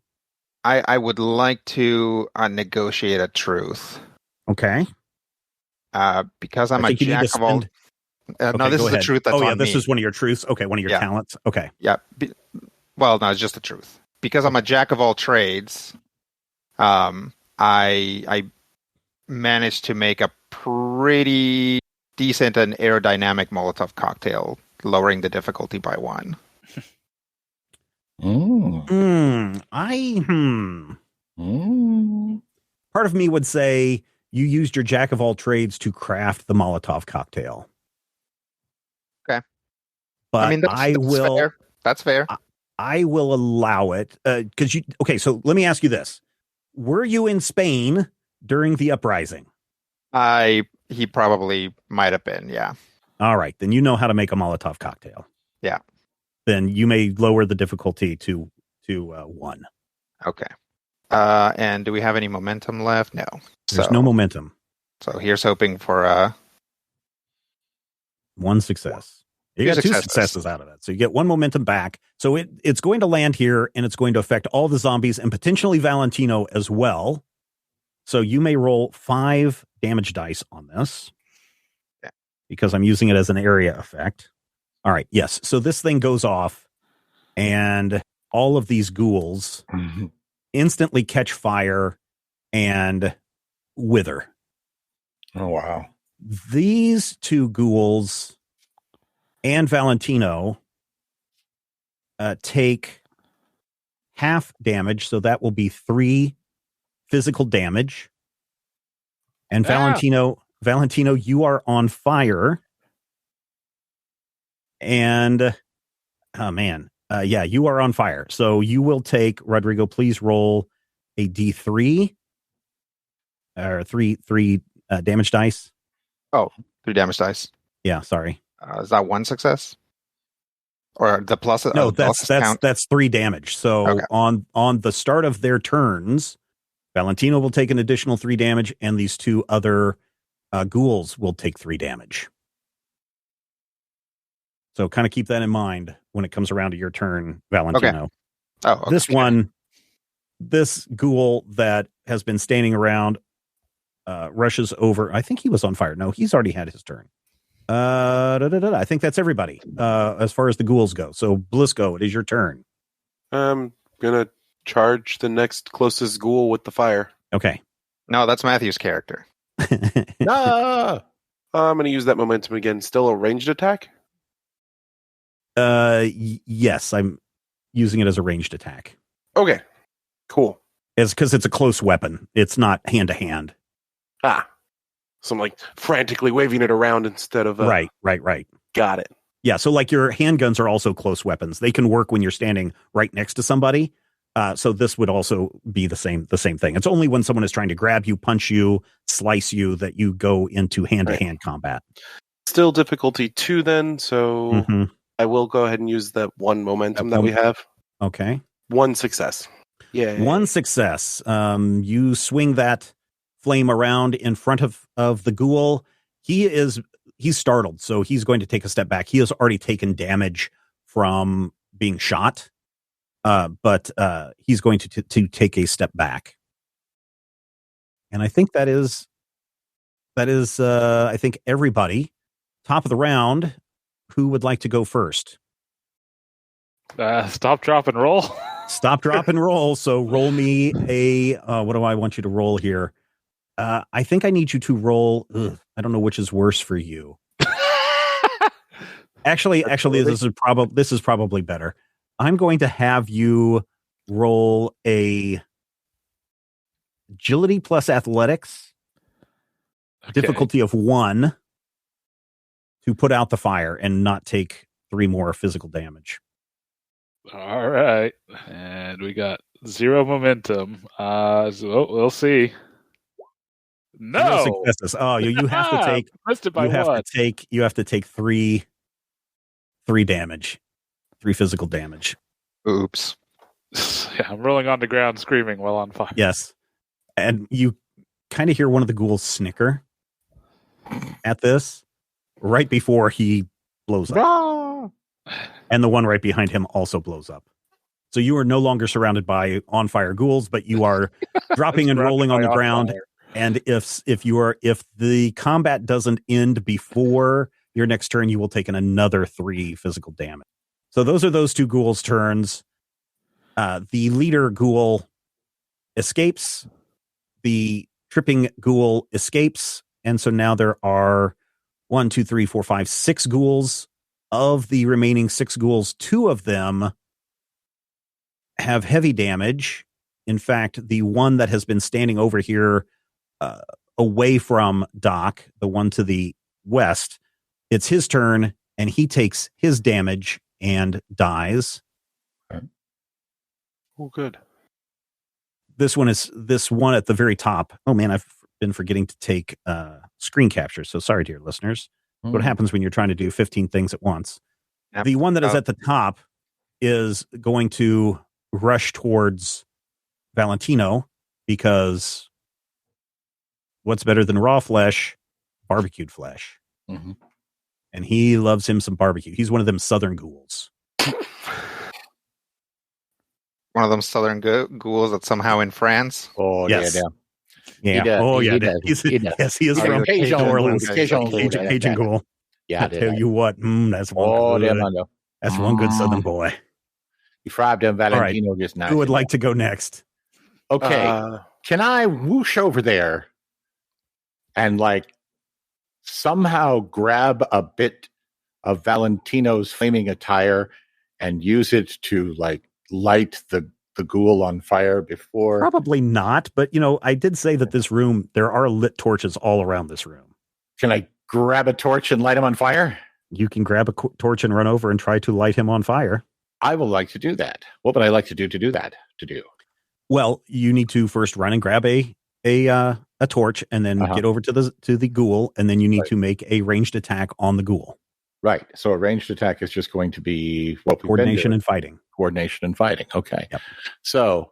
I would like to negotiate a truth. Okay. Because I'm a jack of all. No, this is the truth that's on this me. is one of your truths. Okay, one of your talents. Okay. Yeah. Well, no, it's just the truth. Because I'm a jack of all trades, I managed to make a pretty decent and aerodynamic Molotov cocktail, lowering the difficulty by 1. Part of me would say you used your jack of all trades to craft the Molotov cocktail. Okay. But I mean, that's fair. I will allow it because you. Okay, so let me ask you this: were you in Spain during the uprising? He probably might have been. Yeah. All right, then you know how to make a Molotov cocktail. Yeah. Then you may lower the difficulty to 1. Okay. And do we have any momentum left? No. There's no momentum. So here's hoping for 1 success. You got 2 successes out of it. So you get 1 momentum back. So it's going to land here, and it's going to affect all the zombies and potentially Valentino as well. So you may roll 5 damage dice on this. Yeah. Because I'm using it as an area effect. All right. Yes. So this thing goes off, and all of these ghouls instantly catch fire and wither. Oh, wow. These 2 ghouls and Valentino take half damage, so that will be 3 physical damage. And Valentino, you are on fire. And Oh man. Yeah, you are on fire. So you will take, Rodrigo, please roll a D3 or three damage dice. Oh, 3 damage dice. Yeah, sorry. Is that 1 success? Or the plus? No, the pluses count? that's 3 damage. So Okay. on the start of their turns, Valentino will take an additional 3 damage, and these 2 other ghouls will take 3 damage. So kind of keep that in mind when it comes around to your turn, Valentino. Okay. Oh, okay. This ghoul that has been standing around rushes over. I think he was on fire. No, he's already had his turn. I think that's everybody as far as the ghouls go. So Blisco, it is your turn. I'm gonna charge the next closest ghoul with the fire. Okay. No, that's Matthew's character. No. I'm gonna use that momentum again. Still a ranged attack? Yes, I'm using it as a ranged attack. Okay. Cool. It's because it's a close weapon. It's not hand to hand. Ah. So I'm like frantically waving it around instead of Right. Got it. Yeah, so like your handguns are also close weapons. They can work when you're standing right next to somebody. So this would also be the same thing. It's only when someone is trying to grab you, punch you, slice you that you go into hand-to-hand combat. Still difficulty 2 then, so I will go ahead and use that 1 momentum that we have. Okay. 1 success. Yeah. 1 success. You swing that flame around in front of the ghoul. He's startled, so he's going to take a step back. He has already taken damage from being shot, but he's going to take a step back. And I think that is I think everybody. Top of the round. Who would like to go first? Stop, drop, and roll. Stop, drop, and roll. So roll me a. What do I want you to roll here? I think I need you to roll. I don't know which is worse for you. Actually, this is probably better. I'm going to have you roll a agility plus athletics, difficulty of 1, to put out the fire and not take 3 more physical damage. All right, and we got 0 momentum. So we'll see. No successes. Oh, you have to take. Missed it by You have to take 3 damage, 3 physical damage. Oops. Yeah, I'm rolling on the ground, screaming while on fire. Yes, and you kind of hear one of the ghouls snicker at this right before he blows up. Ah! And the one right behind him also blows up. So you are no longer surrounded by on fire ghouls, but you are dropping and rolling on the ground. Fire. And if the combat doesn't end before your next turn, you will take another 3 physical damage. So those are those 2 ghouls' turns. The leader ghoul escapes. The tripping ghoul escapes. And so now there are 1, 2, 3, 4, 5, 6 ghouls. Of the remaining 6 ghouls, 2 of them have heavy damage. In fact, the one that has been standing over here away from Doc, the one to the west, it's his turn, and he takes his damage and dies. Oh, good. This one at the very top. Oh, man, I've been forgetting to take screen capture, so sorry, dear listeners. What happens when you're trying to do 15 things at once. Yep. The one that is at the top is going to rush towards Valentino because what's better than raw flesh? Barbecued flesh. Mm-hmm. And he loves him some barbecue. He's one of them southern ghouls. One of them southern ghouls that's somehow in France. Oh, yes. Yeah. He does. Yes, he is from New Orleans. Cajun ghoul. Yeah, I tell you what, that's one. That's one good southern boy. You fried them Valentino just now. Who would like to go next? Okay, can I whoosh over there and somehow grab a bit of Valentino's flaming attire and use it to light the ghoul on fire before? Probably not, but I did say that this room, there are lit torches all around this room. Can I grab a torch and light him on fire? You can grab a torch and run over and try to light him on fire. I would like to do that. What would I like to do that? Well, you need to first run and grab a torch, and then get over to the ghoul, and then you need to make a ranged attack on the ghoul. Right. So a ranged attack is just going to be coordination and fighting. Coordination and fighting. Okay. Yep. So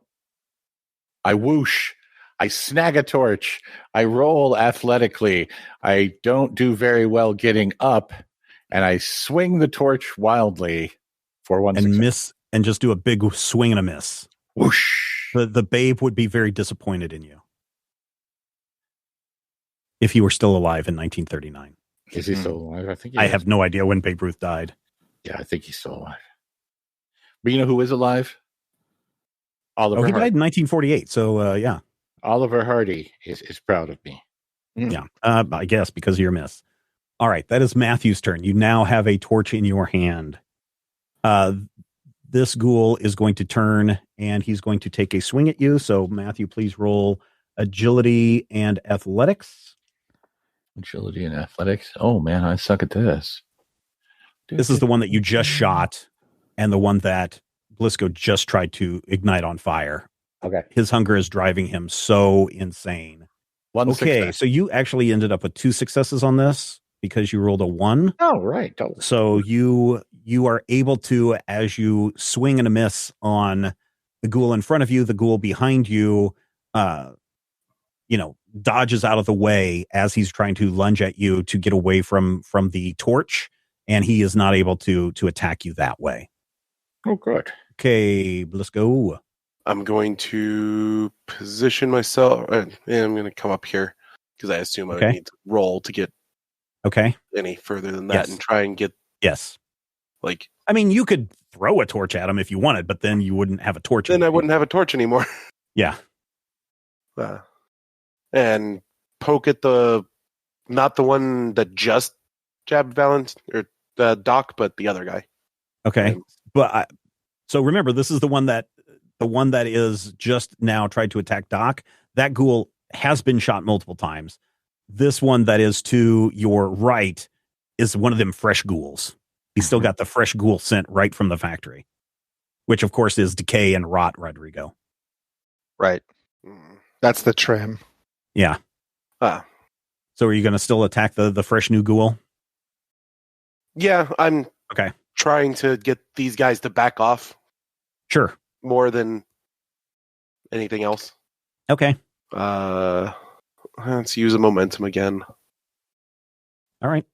I whoosh. I snag a torch. I roll athletically. I don't do very well getting up, and I swing the torch wildly for one and miss, and just do a big swing and a miss. Whoosh. The babe would be very disappointed in you if he were still alive in 1939. Is he still alive? I think I have no idea when Babe Ruth died. Yeah, I think he's still alive. But you know who is alive? Oliver he Hardy. died in 1948. So, yeah. Oliver Hardy is proud of me. Yeah, I guess because of your miss. All right, that is Matthew's turn. You now have a torch in your hand. This ghoul is going to turn, and he's going to take a swing at you. So, Matthew, please roll agility and athletics. Agility and athletics. Oh, man, I suck at this. This is the one that you just shot, and the one that Blisco just tried to ignite on fire. Okay. His hunger is driving him so insane. One okay, success. so you actually ended up with 2 successes on this because you rolled a 1. Oh, right. So you are able to, as you swing and a miss on the ghoul in front of you, the ghoul behind you, dodges out of the way as he's trying to lunge at you to get away from the torch, and he is not able to attack you that way. Oh, good. Okay, let's go. I'm going to position myself, and I'm going to come up here because I assume I would need to roll to get any further than that and try and get. Yes. I mean, you could throw a torch at him if you wanted, but then you wouldn't have a torch. Then I wouldn't have a torch anymore. Yeah. And poke at not the one that just jabbed Doc, but the other guy. Okay. But so remember, this is the one that is just now tried to attack Doc. That ghoul has been shot multiple times. This one that is to your right is one of them fresh ghouls. He's still got the fresh ghoul scent right from the factory, which of course is decay and rot, Rodrigo. Right. That's the trim. Yeah. So are you going to still attack the fresh new ghoul? Yeah, I'm trying to get these guys to back off. Sure. More than anything else. Okay. Let's use a momentum again. All right.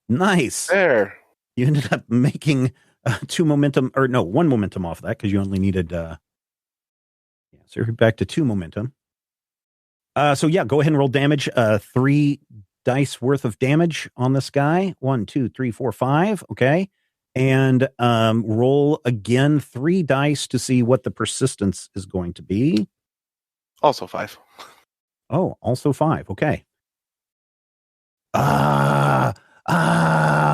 Nice. There. You ended up making 1 momentum off that because you only needed. So you're back to 2 momentum. So yeah, go ahead and roll damage. 3 dice worth of damage on this guy. 1, 2, 3, 4, 5. Okay. And roll again 3 dice to see what the persistence is going to be. Also 5. Oh, also 5. Okay.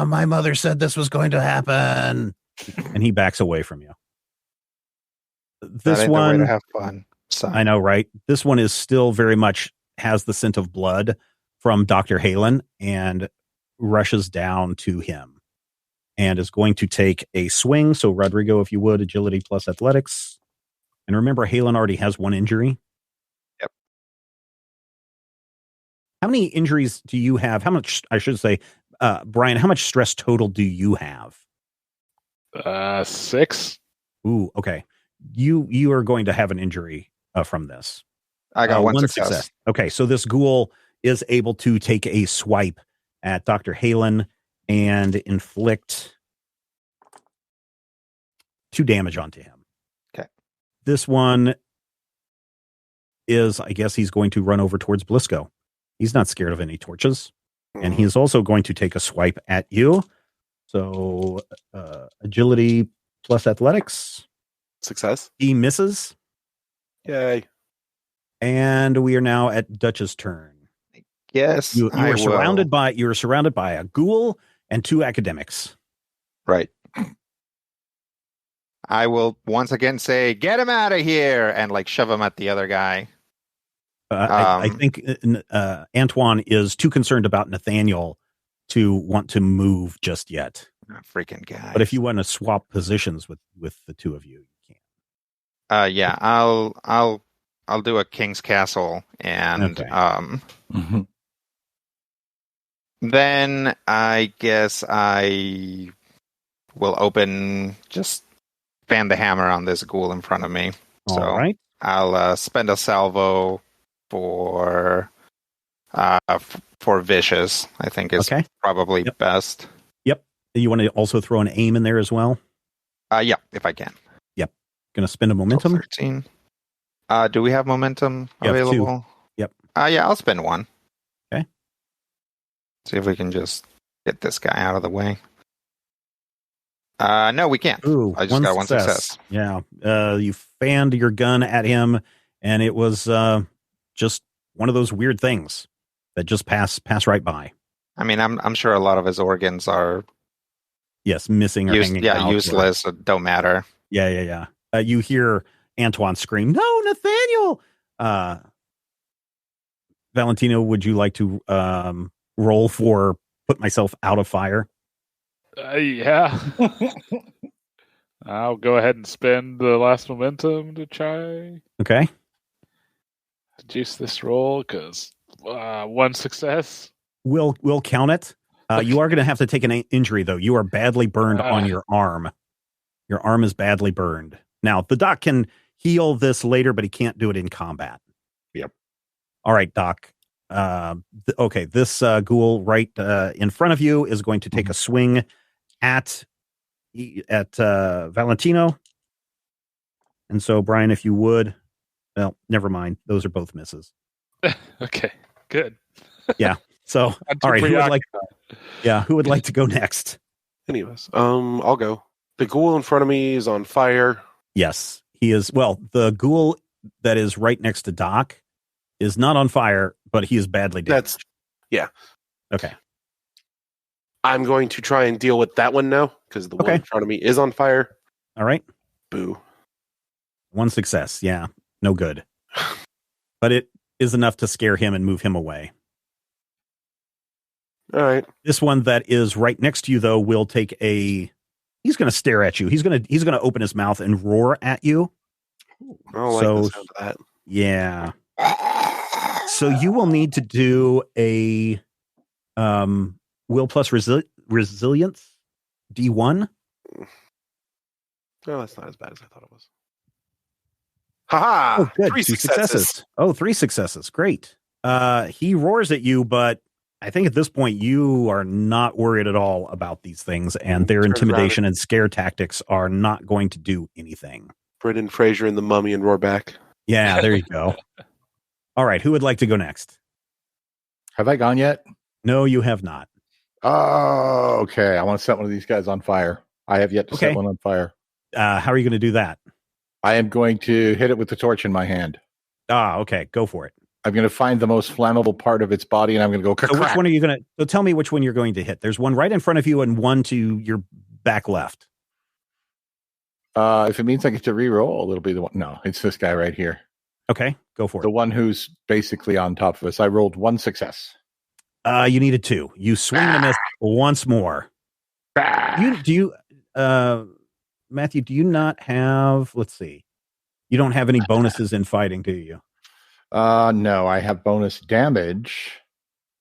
My mother said this was going to happen. And he backs away from you. This one, the way to have fun. Son. I know, right? This one is still very much has the scent of blood from Dr. Halen and rushes down to him and is going to take a swing. So Rodrigo, if you would, agility plus athletics. And remember, Halen already has 1 injury. Yep. How many injuries do you have? How much, I should say, Brian, how much stress total do you have? 6. Ooh, okay. You are going to have an injury from this. I got 1 success. Okay, so this ghoul is able to take a swipe at Dr. Halen and inflict 2 damage onto him. Okay. This one is, I guess he's going to run over towards Blisco. He's not scared of any torches. And he is also going to take a swipe at you. So agility plus athletics. Success. He misses. Yay. And we are now at Dutch's turn. Yes. You are surrounded by a ghoul and 2 academics. Right. I will once again say, "Get him out of here," and shove him at the other guy. I think Antoine is too concerned about Nathaniel to want to move just yet. Freaking guy. But if you want to swap positions with the two of you, you can. Yeah, I'll do a King's Castle, and Okay. then I guess I will just fan the hammer on this ghoul in front of me. All So right. I'll spend a salvo for vicious. I think is Okay. probably best. You want to also throw an aim in there as well? Yeah, if I can. Going to spend a momentum? 13. Do we have momentum You have two. available? Yep. Yeah, I'll spend one. Okay. See if we can just get this guy out of the way. No, we can't. Ooh, I just got one success. Yeah. You fanned your gun at him, and it was just one of those weird things that just pass right by. I mean, I'm sure a lot of his organs are Yes, missing or hanging out. useless. Or don't matter. Yeah. You hear Antoine scream, "No, Nathaniel!" Valentino, would you like to roll for put myself out of fire? Yeah. I'll go ahead and spend the last momentum to try Okay. to juice this roll, because one success. We'll count it. You are going to have to take an injury, though. You are badly burned on your arm. Your arm is badly burned. Now, the doc can heal this later, but he can't do it in combat. Yep. All right, Doc. Okay, this ghoul right in front of you is going to take a swing at Valentino. And so, Brian, if you would, well, never mind. Those are both misses. Okay, good. Yeah. So, all right, who would like to go next? Anyways, I'll go. The ghoul in front of me is on fire. Yes, he is. Well, the ghoul that is right next to Doc is not on fire, but he is badly damaged. Okay. I'm going to try and deal with that one now, because the one in front of me is on fire. All right. Boo. One success. Yeah, no good. But it is enough to scare him and move him away. All right. This one that is right next to you, though, will take he's going to stare at you. He's going to open his mouth and roar at you. I don't like the sound of that. Yeah. So you will need to do a will plus resilience D1. No, that's not as bad as I thought it was. Haha! Oh, good. 3 Two successes. Oh, 3 successes. Great. He roars at you, but I think at this point you are not worried at all about these things, and their intimidation and scare tactics are not going to do anything. Brendan Fraser and the Mummy and roar back. Yeah, there you go. All right, who would like to go next? Have I gone yet? No, you have not. Oh, okay. I want to set one of these guys on fire. I have yet to set one on fire. How are you going to do that? I am going to hit it with the torch in my hand. Okay. Go for it. I'm going to find the most flammable part of its body, and I'm going to go. So which one are you going to? So tell me which one you're going to hit. There's one right in front of you and one to your back left. If it means I get to re-roll, it'll be the one. No, it's this guy right here. Okay, go for it. The one who's basically on top of us. I rolled 1 success. You needed 2. You swing and a miss once more. Matthew, do you not have, let's see, you don't have any bonuses in fighting, do you? No, I have bonus damage.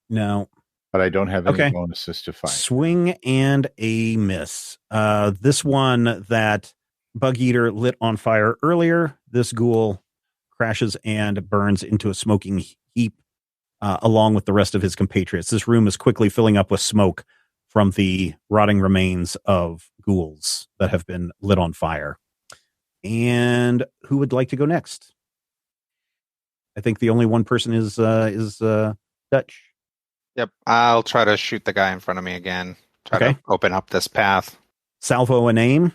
No. But I don't have any bonuses to fight. Swing and a miss. This one that Bug Eater lit on fire earlier, this ghoul crashes and burns into a smoking heap along with the rest of his compatriots. This room is quickly filling up with smoke from the rotting remains of ghouls that have been lit on fire. And who would like to go next? I think the only one person is Dutch. Yep, I'll try to shoot the guy in front of me again. Try to open up this path. Salvo and aim?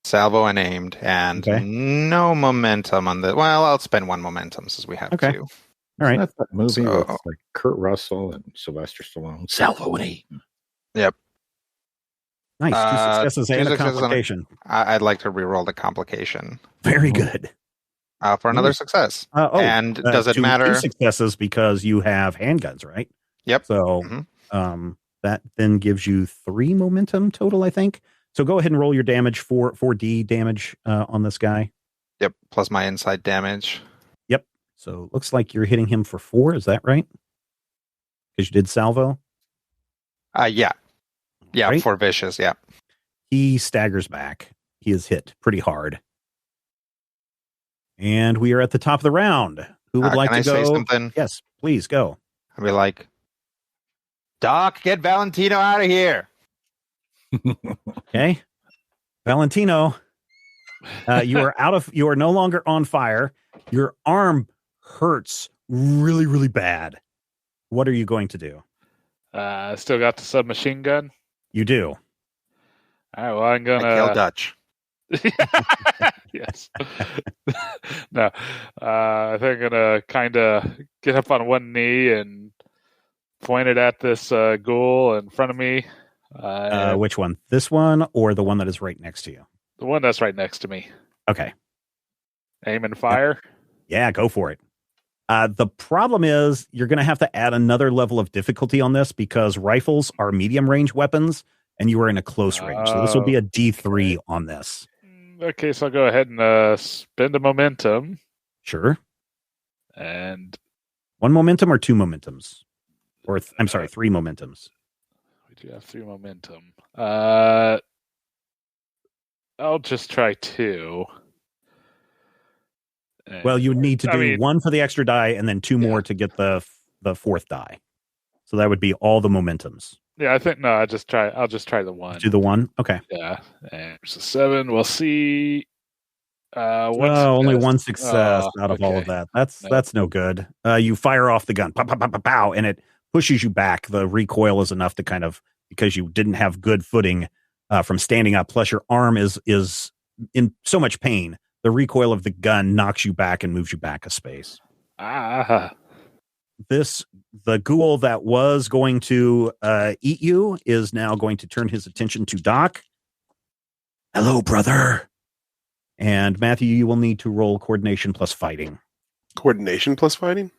Salvo and aimed, and no momentum on the. Well, I'll spend 1 momentum since we have 2. All right. That's that movie with like Kurt Russell and Sylvester Stallone. Salvo and aim. Yep. Nice. 2 successes and a complication. I'd like to reroll the complication. Very good. For another success. And does it matter? 2 successes because you have handguns, right? Yep. So That then gives you 3 momentum total, I think. So go ahead and roll your damage, 4d damage on this guy. Yep, plus my inside damage. Yep. So it looks like you're hitting him for 4. Is that right? Because you did salvo? Yeah. Yeah, Right? 4 vicious, yeah. He staggers back. He is hit pretty hard. And we are at the top of the round. Who would like can to I go? say something? Yes, please go. I'd be like, Doc, get Valentino out of here. Okay. Valentino, you are no longer on fire. Your arm hurts really, really bad. What are you going to do? Still got the submachine gun. You do. All right, well, I'm I kill gonna. Dutch. Yes. No. I think I'm gonna kind of get up on one knee and point it at this ghoul in front of me. Which one? This one or the one that is right next to you? The one that's right next to me. Okay. Aim and fire. Yeah, go for it. The problem is you're going to have to add another level of difficulty on this because rifles are medium range weapons and you are in a close range. So this will be a D3 on this. Okay, so I'll go ahead and spend a momentum. Sure. And 1 momentum or 2 momentums? Or, 3 momentums. we do have 3 momentum. I'll just try 2. Well, you would need to do 1 for the extra die and then 2 more to get the 4th die. So that would be all the momentums. Yeah, I think I'll just try the 1. Do the 1? Okay. Yeah. And there's a 7. We'll see. Only 1 success out of all of that. That's no good. You fire off the gun, pow, pow, pow, pow, pow, and it pushes you back. The recoil is enough to kind of, because you didn't have good footing from standing up, plus your arm is in so much pain. The recoil of the gun knocks you back and moves you back a space. The ghoul that was going to eat you is now going to turn his attention to Doc. Hello, brother. And Matthew, you will need to roll coordination plus fighting. Coordination plus fighting?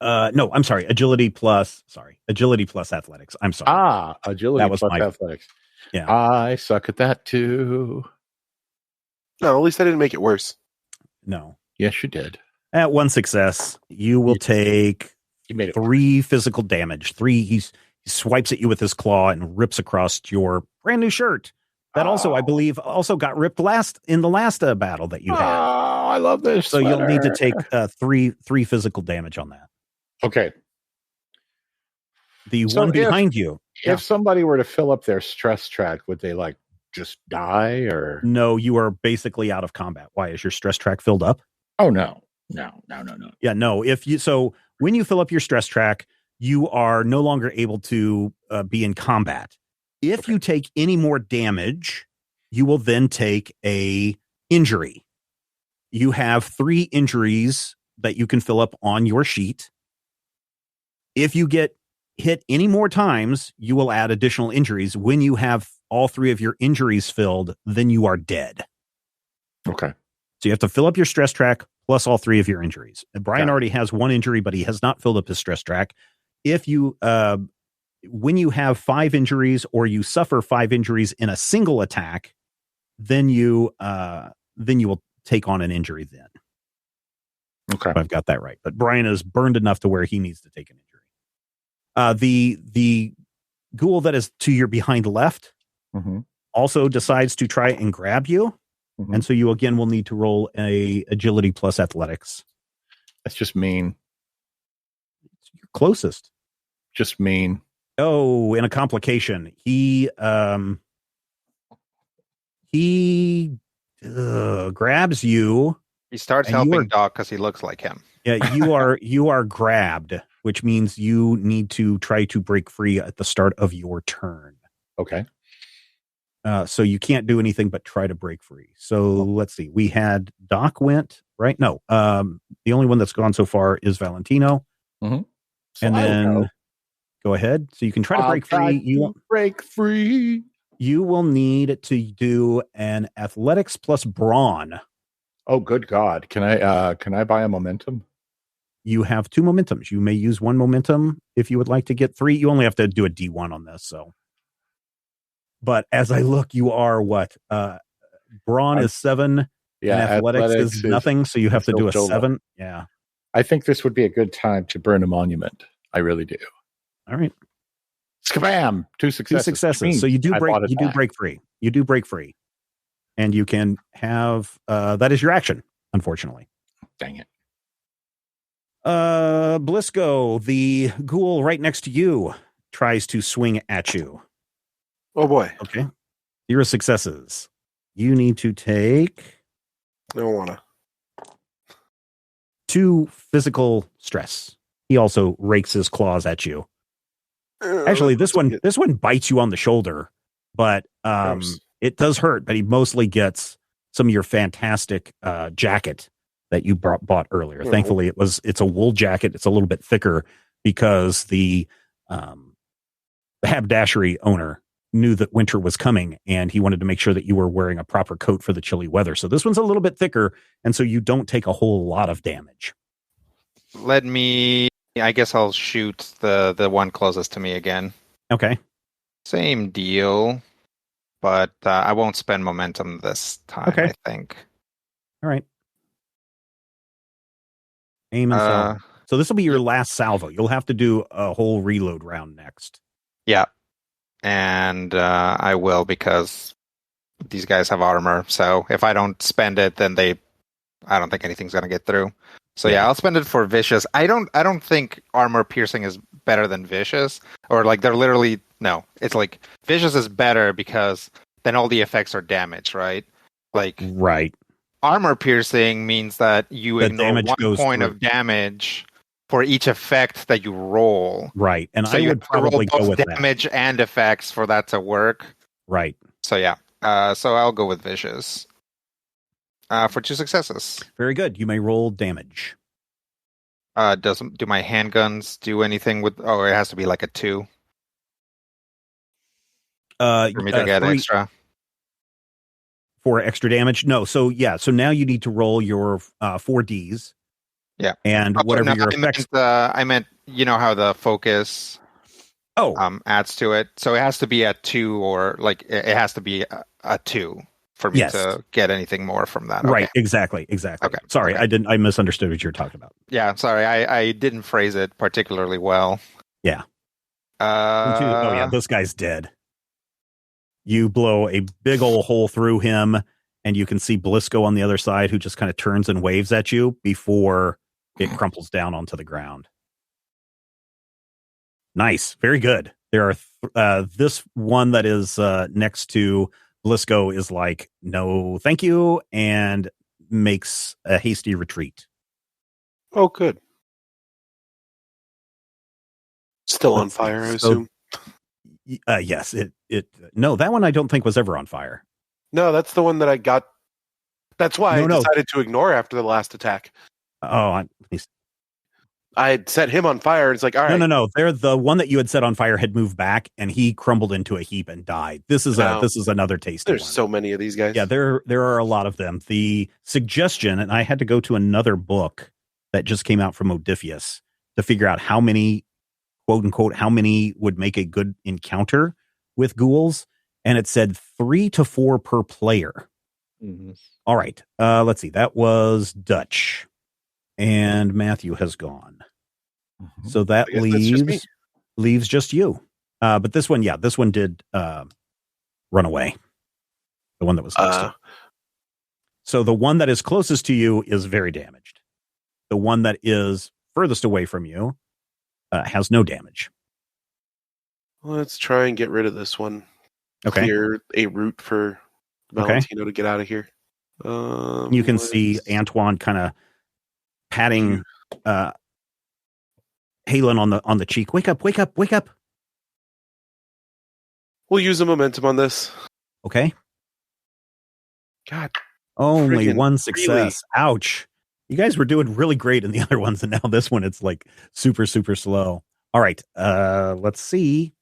No, I'm sorry. Agility plus athletics. I'm sorry. Agility plus athletics. Yeah. I suck at that too. No, at least I didn't make it worse. No. Yes, you did. At 1 success, you will take You made it 3 physical damage. 3. He swipes at you with his claw and rips across your brand new shirt. That also, I believe, got ripped in the last battle that you had. Oh, I love this. So you'll need to take 3 physical damage on that. Okay. The one behind you. If somebody were to fill up their stress track, would they just die or? No, you are basically out of combat. Why is your stress track filled up? Oh no. Yeah, no. When you fill up your stress track, you are no longer able to be in combat. If you take any more damage, you will then take a injury. You have 3 injuries that you can fill up on your sheet. If you get hit any more times, you will add additional injuries. When you have all 3 of your injuries filled, then you are dead. Okay. So you have to fill up your stress track plus all 3 of your injuries. And Brian already has 1 injury, but he has not filled up his stress track. If you, when you have 5 injuries or you suffer 5 injuries in a single attack, then you will take on an injury then. Okay. If I've got that right. But Brian is burned enough to where he needs to take an injury. The ghoul that is to your behind left also decides to try and grab you. Mm-hmm. And so you again will need to roll a agility plus athletics. That's just mean. You're closest. Just mean. Oh, in a complication. He grabs you. He starts helping Doc because he looks like him. Yeah, you are grabbed, which means you need to try to break free at the start of your turn. Okay. So you can't do anything but try to break free. So let's see. We had Doc went, right? No. The only one that's gone so far is Valentino. Mm-hmm. So and then go ahead. So you can try to break free. Break free. You will need to do an athletics plus brawn. Oh, good God. Can I buy a momentum? you have 2 momentums. You may use 1 momentum if you would like to get 3. You only have to do a D1 on this. So, but as I look, you are what? Brawn is 7. Yeah, and athletics is nothing. So you have to do a 7. Yeah. I think this would be a good time to burn a monument. I really do. All right. Skabam! 2 successes. 2 successes. So you do break free. You do break free. And you can have that is your action, unfortunately. Dang it. Blisco, the ghoul right next to you, tries to swing at you. Oh boy. Okay. 0 successes. You need to take I don't wanna. 2 physical stress. He also rakes his claws at you. Actually, this one bites you on the shoulder, but it does hurt, but he mostly gets some of your fantastic jacket that you bought earlier. Oh. Thankfully, it's a wool jacket. It's a little bit thicker because the haberdashery owner knew that winter was coming, and he wanted to make sure that you were wearing a proper coat for the chilly weather. So this one's a little bit thicker, and so you don't take a whole lot of damage. I guess I'll shoot the one closest to me again. Okay. Same deal, but I won't spend momentum this time, Okay. I think. All right. Aim and salvo. So this will be your last salvo. You'll have to do a whole reload round next. Yeah. And I will, because these guys have armor. So if I don't spend it, then I don't think anything's going to get through. So yeah, I'll spend it for vicious. I don't think armor piercing is better than vicious, or like they're literally no. It's like vicious is better because then all the effects are damage, right? Like right. Armor piercing means that you ignore 1 point of damage for each effect that you roll. Right, and so I would probably go with damage and effects for that to work. Right. So yeah, so I'll go with vicious. For 2 successes. Very good. You may roll damage. Do my handguns do anything with? Oh, it has to be like a 2 for me to get 3 extra. For extra damage? No. So yeah. So now you need to roll your 4Ds. Yeah. And whatever your effects. I meant you know how the focus. Adds to it. So it has to be a 2, or like it has to be a 2. For me to get anything more from that. Okay. Right, exactly. Okay. Sorry, okay. I misunderstood what you were talking about. Yeah, sorry, I didn't phrase it particularly well. Yeah. This guy's dead. You blow a big old hole through him, and you can see Blisco on the other side, who just kind of turns and waves at you before it crumples down onto the ground. Nice. Very good. There are this one that is next to Blisco is like, no, thank you, and makes a hasty retreat. Oh, good. Still on fire, I assume. Yes, no, that one I don't think was ever on fire. No, that's the one that I got. That's why I decided to ignore after the last attack. Oh, I had set him on fire. It's like, all right. No. They're the one that you had set on fire had moved back, and he crumbled into a heap and died. This is another tasty There's one. so many of these guys. Yeah, there are a lot of them. The suggestion, and I had to go to another book that just came out from Odysseus to figure out how many, quote unquote, how many would make a good encounter with ghouls, and it said 3 to 4 per player. Mm-hmm. All right, let's see. That was Dutch. And Matthew has gone. Mm-hmm. So that leaves just you. But this one did run away. The one that was next to. So the one that is closest to you is very damaged. The one that is furthest away from you has no damage. Let's try and get rid of this one. Okay. Clear a route for Valentino to get out of here. You can see Antoine kind of patting Halen on the cheek. Wake up. We'll use a momentum on this. Okay. God. Only 1 success. Really? Ouch. You guys were doing really great in the other ones, and now this one it's like super, super slow. All right. Let's see.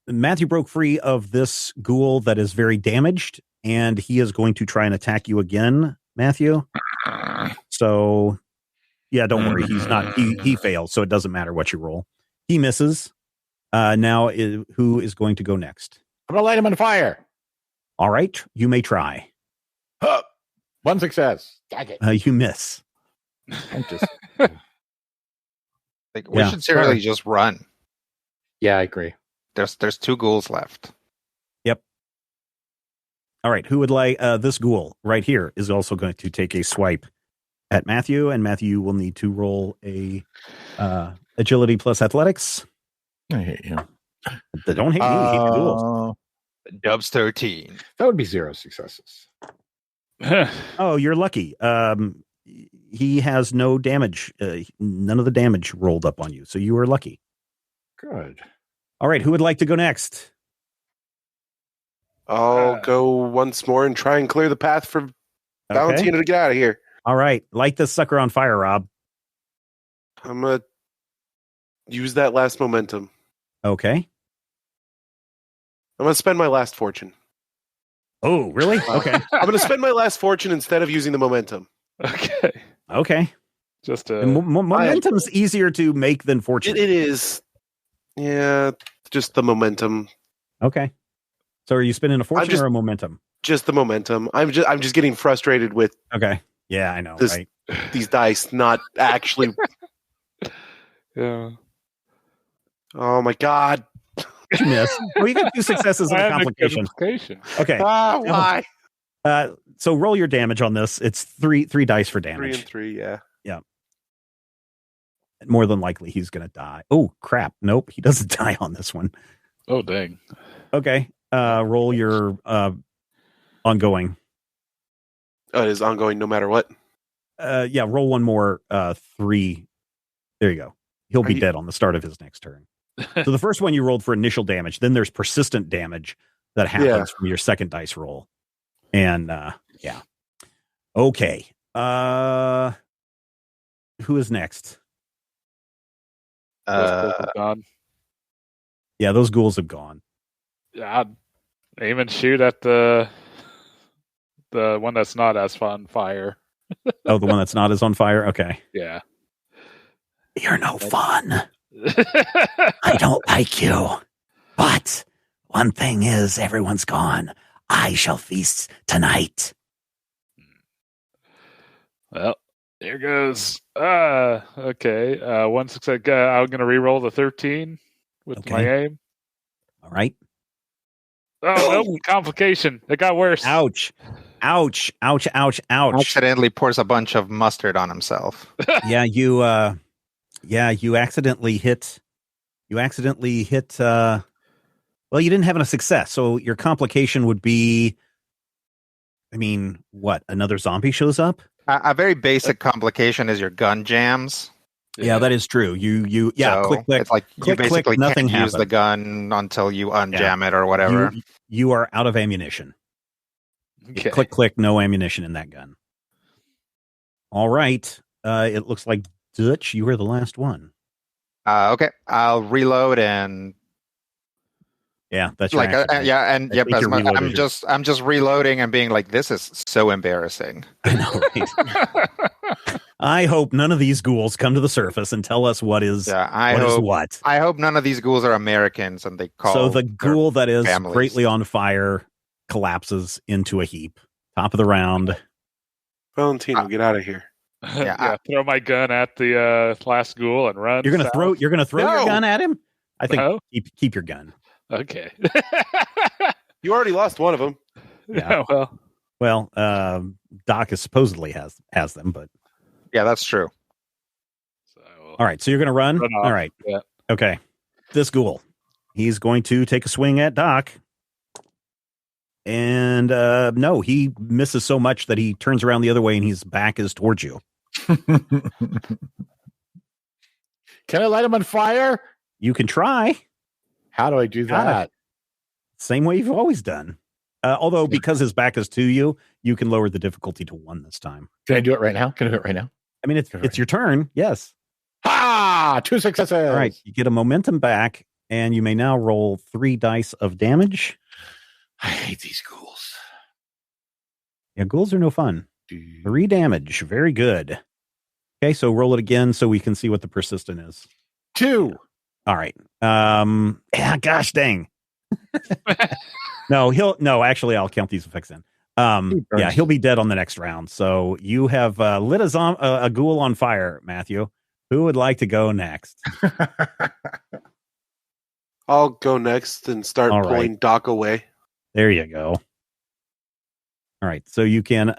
Matthew broke free of this ghoul that is very damaged, and he is going to try and attack you again, Matthew. So Yeah, don't worry. He's not. He fails, so it doesn't matter what you roll. He misses. Now, who is going to go next? I'm gonna light him on fire. All right, you may try. Huh. One success. Dang it. You miss. I'm just. Like, we should seriously just run. Yeah, I agree. There's 2 ghouls left. Yep. All right, who would like this ghoul right here is also going to take a swipe at Matthew, and Matthew will need to roll a agility plus athletics. I hate you. Don't hate me. Hate the ghouls. Dubs 13. That would be 0 successes. Oh, you're lucky. He has no damage. None of the damage rolled up on you, so you were lucky. Good. All right, who would like to go next? I'll go once more and try and clear the path for Valentina to get out of here. All right, light this sucker on fire, Rob. I'm going to use that last momentum. Okay. I'm going to spend my last fortune. Oh, really? Okay. I'm going to spend my last fortune instead of using the momentum. Okay. Just momentum's easier to make than fortune. It is. Yeah, just the momentum. Okay. So are you spending a fortune or a momentum? Just the momentum. I'm just getting frustrated with. Okay. Yeah, I know. Right? These dice not actually. Yeah. Oh my god. You missed. Well, you got 2 successes and a complication. Okay. Why? So roll your damage on this. It's three dice for 3 damage. and 3, yeah. Yeah. More than likely he's going to die. Oh, crap. Nope. He doesn't die on this one. Oh, dang. Okay. Roll your ongoing. Oh, it is ongoing no matter what. Yeah, roll one more 3. There you go. He'll be dead on the start of his next turn. So the first one you rolled for initial damage, then there's persistent damage that happens from your second dice roll. And yeah. Okay. Who is next? Gone. Yeah, those ghouls have gone. Yeah, I'd aim and shoot at the one that's not as on fire. Oh, the one that's not as on fire? Okay. Yeah. You're no fun. I don't like you. But one thing is, everyone's gone. I shall feast tonight. Well, here goes. Okay. 1 success. I'm going to re-roll the 13 with my aim. All right. Oh, no, complication. It got worse. Ouch. Ouch. Ouch. Ouch. Ouch. Accidentally pours a bunch of mustard on himself. Yeah, you accidentally hit. Well, you didn't have a success, so your complication would be. I mean, what? Another zombie shows up? A very basic complication is your gun jams. Yeah, that is true. You so click. It's like click, you basically click, nothing can't use happens. the gun until you unjam it or whatever. You are out of ammunition. Okay. Click, click, no ammunition in that gun. All right. It looks like Dutch, you were the last one. Okay, I'll reload and yeah, that's your like action, right? I'm just reloading and being like, this is so embarrassing. I know, right? I hope none of these ghouls come to the surface and tell us what is I hope none of these ghouls are Americans and they call. So the ghoul that is families. greatly on fire collapses into a heap. Top of the round. Valentino, get out of here. Yeah, throw my gun at the last ghoul and run. You're gonna throw your gun at him? I think No. keep your gun. Okay. You already lost one of them. Yeah. Well, Doc supposedly has them, but yeah, that's true. All right, so you're gonna run? All right. Yeah. Okay. This ghoul, he's going to take a swing at Doc. And no, he misses so much that he turns around the other way and his back is towards you. Can I light him on fire? You can try. How do I do that? Same way you've always done. Although because his back is to you, you can lower the difficulty to 1 this time. Can I do it right now? Can I do it right now? I mean, it's your turn. Yes. Ah, 2 successes. All right. You get a momentum back and you may now roll 3 dice of damage. I hate these ghouls. Yeah, ghouls are no fun. 3 damage. Very good. Okay, so roll it again so we can see what the persistent is. 2. All right. Yeah, gosh dang. Actually, I'll count these effects in. Yeah, he'll be dead on the next round. So you have lit a ghoul on fire, Matthew. Who would like to go next? I'll go next and start pulling Doc away. There you go. All right, so you can.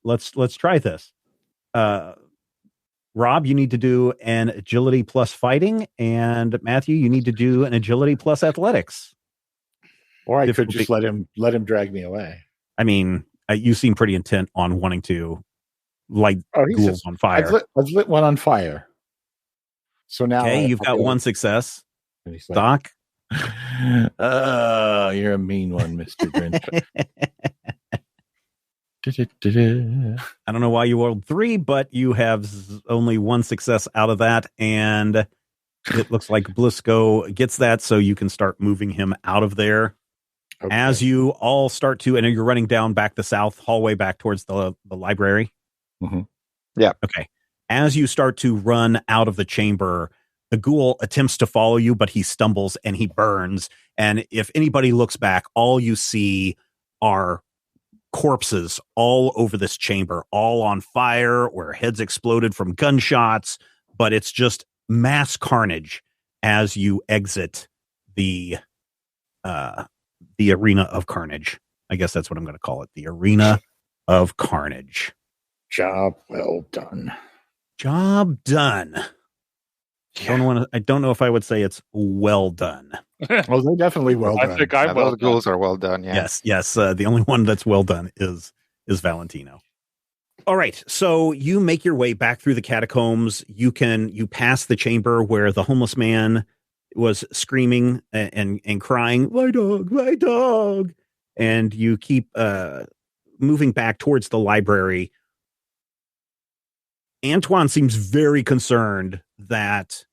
Let's try this. Rob, you need to do an agility plus fighting, and Matthew, you need to do an agility plus athletics. Or I could just let him drag me away. I mean, you seem pretty intent on wanting to light ghouls on fire. I've lit one on fire. So now, you've got one success. Doc, you're a mean one, Mr. Grinch. I don't know why you rolled 3, but you have only one success out of that, and it looks like Blisco gets that, so you can start moving him out of there. Okay. As you all start to, and you're running down back the south hallway back towards the library. Mm-hmm. Yeah. Okay. As you start to run out of the chamber, the ghoul attempts to follow you, but he stumbles and he burns. And if anybody looks back, all you see are corpses all over this chamber, all on fire, where heads exploded from gunshots, but it's just mass carnage as you exit the arena of carnage. I guess that's what I'm going to call it. The arena of carnage. Job well done. Job done. Yeah. I don't know if I would say it's well done. Well, they're definitely well done. I think I'm well those done. ghouls are well done. Yeah. Yes. The only one that's well done is Valentino. All right. So you make your way back through the catacombs. You pass the chamber where the homeless man was screaming and crying, my dog. And you keep moving back towards the library. Antoine seems very concerned that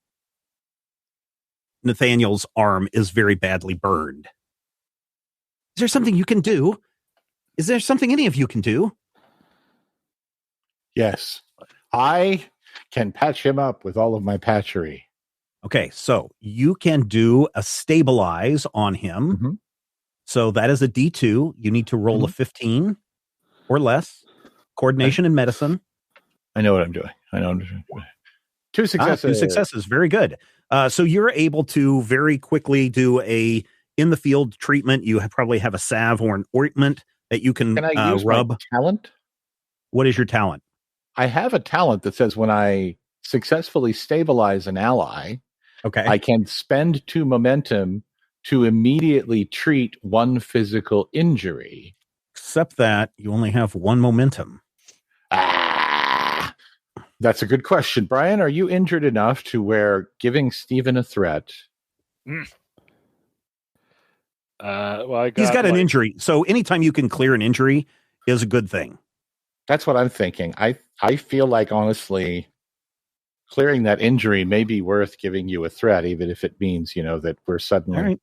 Nathaniel's arm is very badly burned. Is there something you can do? Is there something any of you can do? Yes. I can patch him up with all of my patchery. Okay, so you can do a stabilize on him. Mm-hmm. So that is a D2. You need to roll a 15 or less. Coordination and medicine. I know what I'm doing. 2 successes. 2 successes. Very good. So you're able to very quickly do a in the field treatment. You probably have a salve or an ointment that you can use rub. My talent? What is your talent? I have a talent that says when I successfully stabilize an ally, I can spend 2 momentum to immediately treat 1 physical injury. Except that you only have 1 momentum. That's a good question. Brian, are you injured enough to where giving Steven a threat? He's got an injury. So anytime you can clear an injury is a good thing. That's what I'm thinking. I feel like, honestly, clearing that injury may be worth giving you a threat, even if it means, that we're suddenly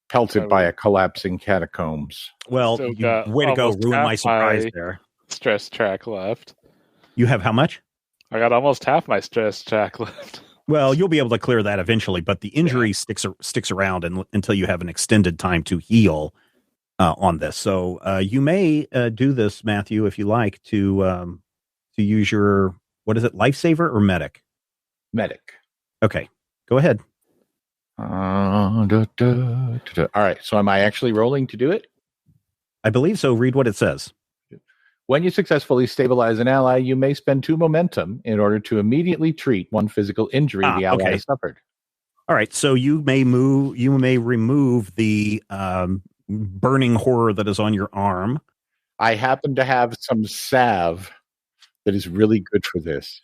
pelted by a collapsing catacombs. Well, way to go. Ruin my surprise there. Stress track left. You have how much? I got almost half my stress track left. Well, you'll be able to clear that eventually, but the injury sticks around until you have an extended time to heal on this. So you may do this, Matthew, if you like, to use your, what is it, lifesaver or medic? Medic. Okay, go ahead. All right, so am I actually rolling to do it? I believe so. Read what it says. When you successfully stabilize an ally, you may spend 2 momentum in order to immediately treat 1 physical injury the ally has suffered. All right, so you may remove the burning horror that is on your arm. I happen to have some salve that is really good for this.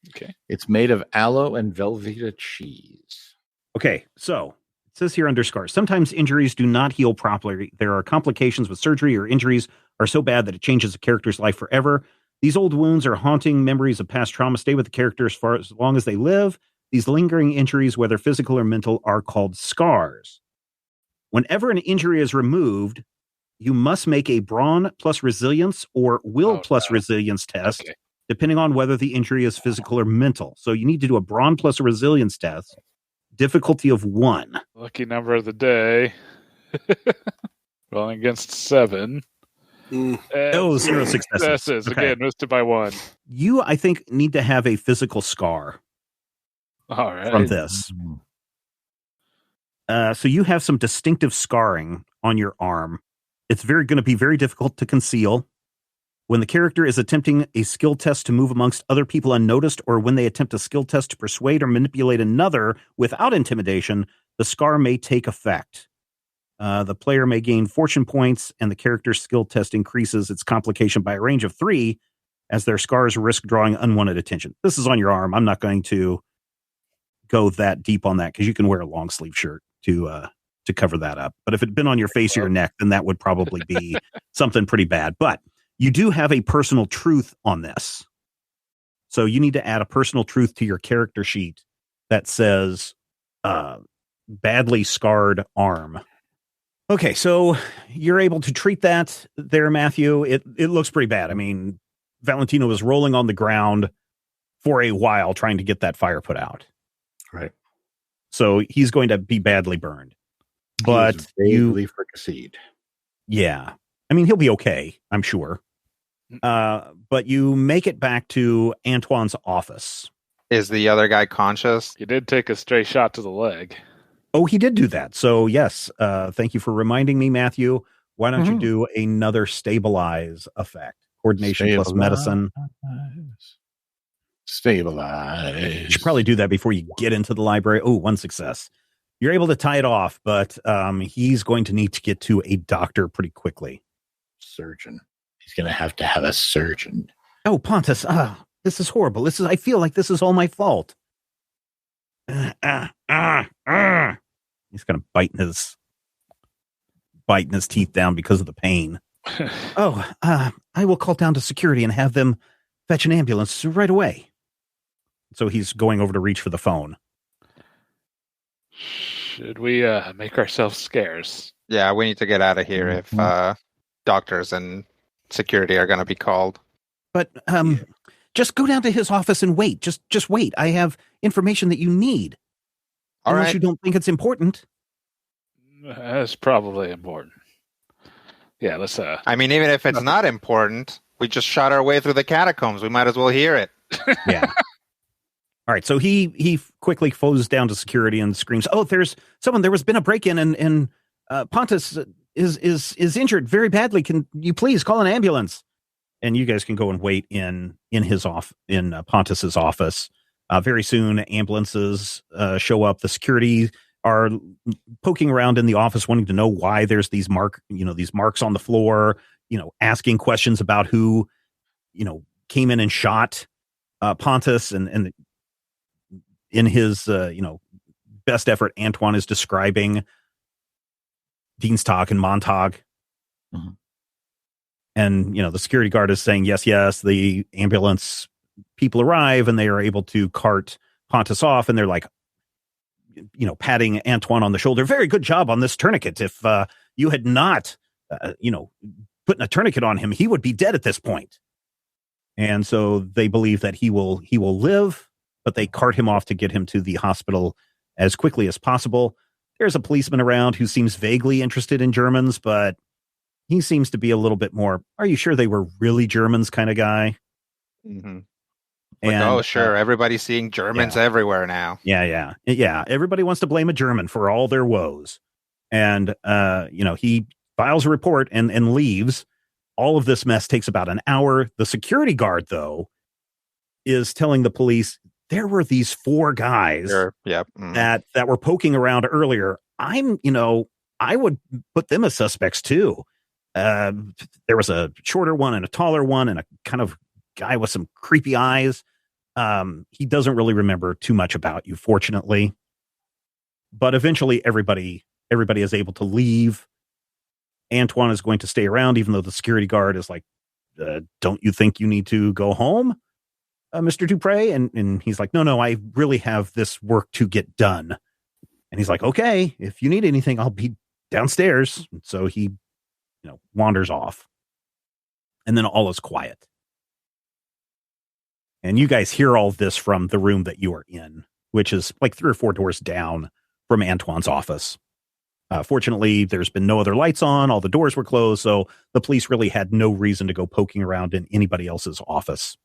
Okay. It's made of aloe and Velveeta cheese. Okay, so it says here under scars, sometimes injuries do not heal properly. There are complications with surgery, or injuries are so bad that it changes a character's life forever. These old wounds are haunting memories of past trauma, stay with the character as long as they live. These lingering injuries, whether physical or mental, are called scars. Whenever an injury is removed, you must make a brawn plus resilience or will plus resilience test depending on whether the injury is physical or mental. So you need to do a brawn plus a resilience test, difficulty of 1. Lucky number of the day. Rolling against 7. Oh, 0 successes. Okay. Again, missed it by 1. You, I think, need to have a physical scar All right. from this. So you have some distinctive scarring on your arm. It's going to be very difficult to conceal. When the character is attempting a skill test to move amongst other people unnoticed, or when they attempt a skill test to persuade or manipulate another without intimidation, the scar may take effect. The player may gain fortune points, and the character's skill test increases its complication by a range of 3, as their scars risk drawing unwanted attention. This is on your arm. I'm not going to go that deep on that, because you can wear a long sleeve shirt to cover that up. But if it had been on your face or your neck, then that would probably be something pretty bad. But you do have a personal truth on this. So you need to add a personal truth to your character sheet that says badly scarred arm. Okay, so you're able to treat that there, Matthew. It looks pretty bad. I mean, Valentino was rolling on the ground for a while trying to get that fire put out. Right. So he's going to be badly burned. But you fricasseed. Yeah. I mean, he'll be okay, I'm sure. But you make it back to Antoine's office. Is the other guy conscious? You did take a stray shot to the leg. Oh, he did do that. So, yes. Thank you for reminding me, Matthew. Why don't you do another stabilize effect? Coordination plus medicine. Stabilize. You should probably do that before you get into the library. Oh, 1 success. You're able to tie it off, but he's going to need to get to a doctor pretty quickly. Surgeon. He's going to have a surgeon. Oh, Pontus. This is horrible. I feel like this is all my fault. He's going to biting his teeth down because of the pain. I will call down to security and have them fetch an ambulance right away. So he's going over to reach for the phone. Should we make ourselves scarce? Yeah, we need to get out of here if doctors and security are going to be called. But just go down to his office and wait. Just wait. I have information that you need. Unless you don't think it's important. That's probably important. Yeah, let's... I mean, even if it's not important, we just shot our way through the catacombs. We might as well hear it. Yeah. All right, so he quickly flows down to security and screams, "Oh, there's someone! There has been a break-in, and Pontus is injured very badly. Can you please call an ambulance?" And you guys can go and wait in Pontus's office. Very soon, ambulances show up. The security are poking around in the office, wanting to know why there's these marks on the floor. Asking questions about who, came in and shot Pontus, and in his best effort, Antoine is describing Dienstag and Montag. Mm-hmm. And, the security guard is saying, yes, the ambulance people arrive and they are able to cart Pontus off. And they're like, patting Antoine on the shoulder. Very good job on this tourniquet. If you had not, putting a tourniquet on him, he would be dead at this point. And so they believe that he will live, but they cart him off to get him to the hospital as quickly as possible. There's a policeman around who seems vaguely interested in Germans, but he seems to be a little bit more, are you sure they were really Germans kind of guy? Mm-hmm. And, sure. Everybody's seeing Germans everywhere now. Yeah. Everybody wants to blame a German for all their woes. And, he files a report and leaves. All of this mess takes about an hour. The security guard, though, is telling the police there were these 4 guys that were poking around earlier. I would put them as suspects, too. There was a shorter one and a taller one and a kind of guy with some creepy eyes. He doesn't really remember too much about you, fortunately. But eventually everybody is able to leave. Antoine is going to stay around, even though the security guard is like, don't you think you need to go home, Mr. Dupre? And he's like, no, I really have this work to get done. And he's like, okay, if you need anything, I'll be downstairs. And so he, wanders off. And then all is quiet. And you guys hear all this from the room that you are in, which is like 3 or 4 doors down from Antoine's office. Fortunately, there's been no other lights on. All the doors were closed, so the police really had no reason to go poking around in anybody else's office.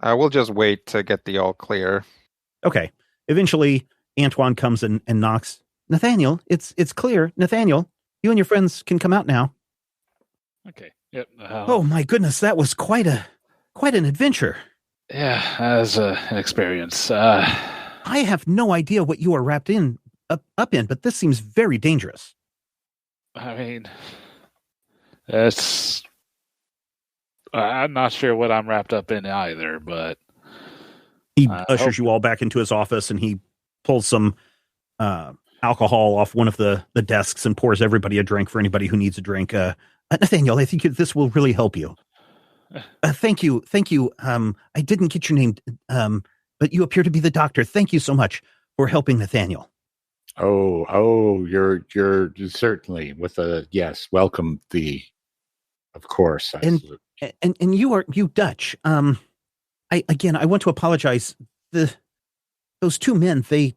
We'll just wait to get the all clear. Okay. Eventually, Antoine comes and knocks. Nathaniel, it's clear. Nathaniel, you and your friends can come out now. Okay. Yep. Oh my goodness, that was quite an adventure. Yeah, as an experience. I have no idea what you are wrapped up in, but this seems very dangerous. I mean, I'm not sure what I'm wrapped up in either, but he ushers you all back into his office, and he pulls some alcohol off one of the desks and pours everybody a drink for anybody who needs a drink. Nathaniel, I think this will really help you. Thank you. I didn't get your name, but you appear to be the doctor. Thank you so much for helping Nathaniel. Oh, you're certainly with a yes. Welcome of course. And you Dutch. I want to apologize. Those 2 men, they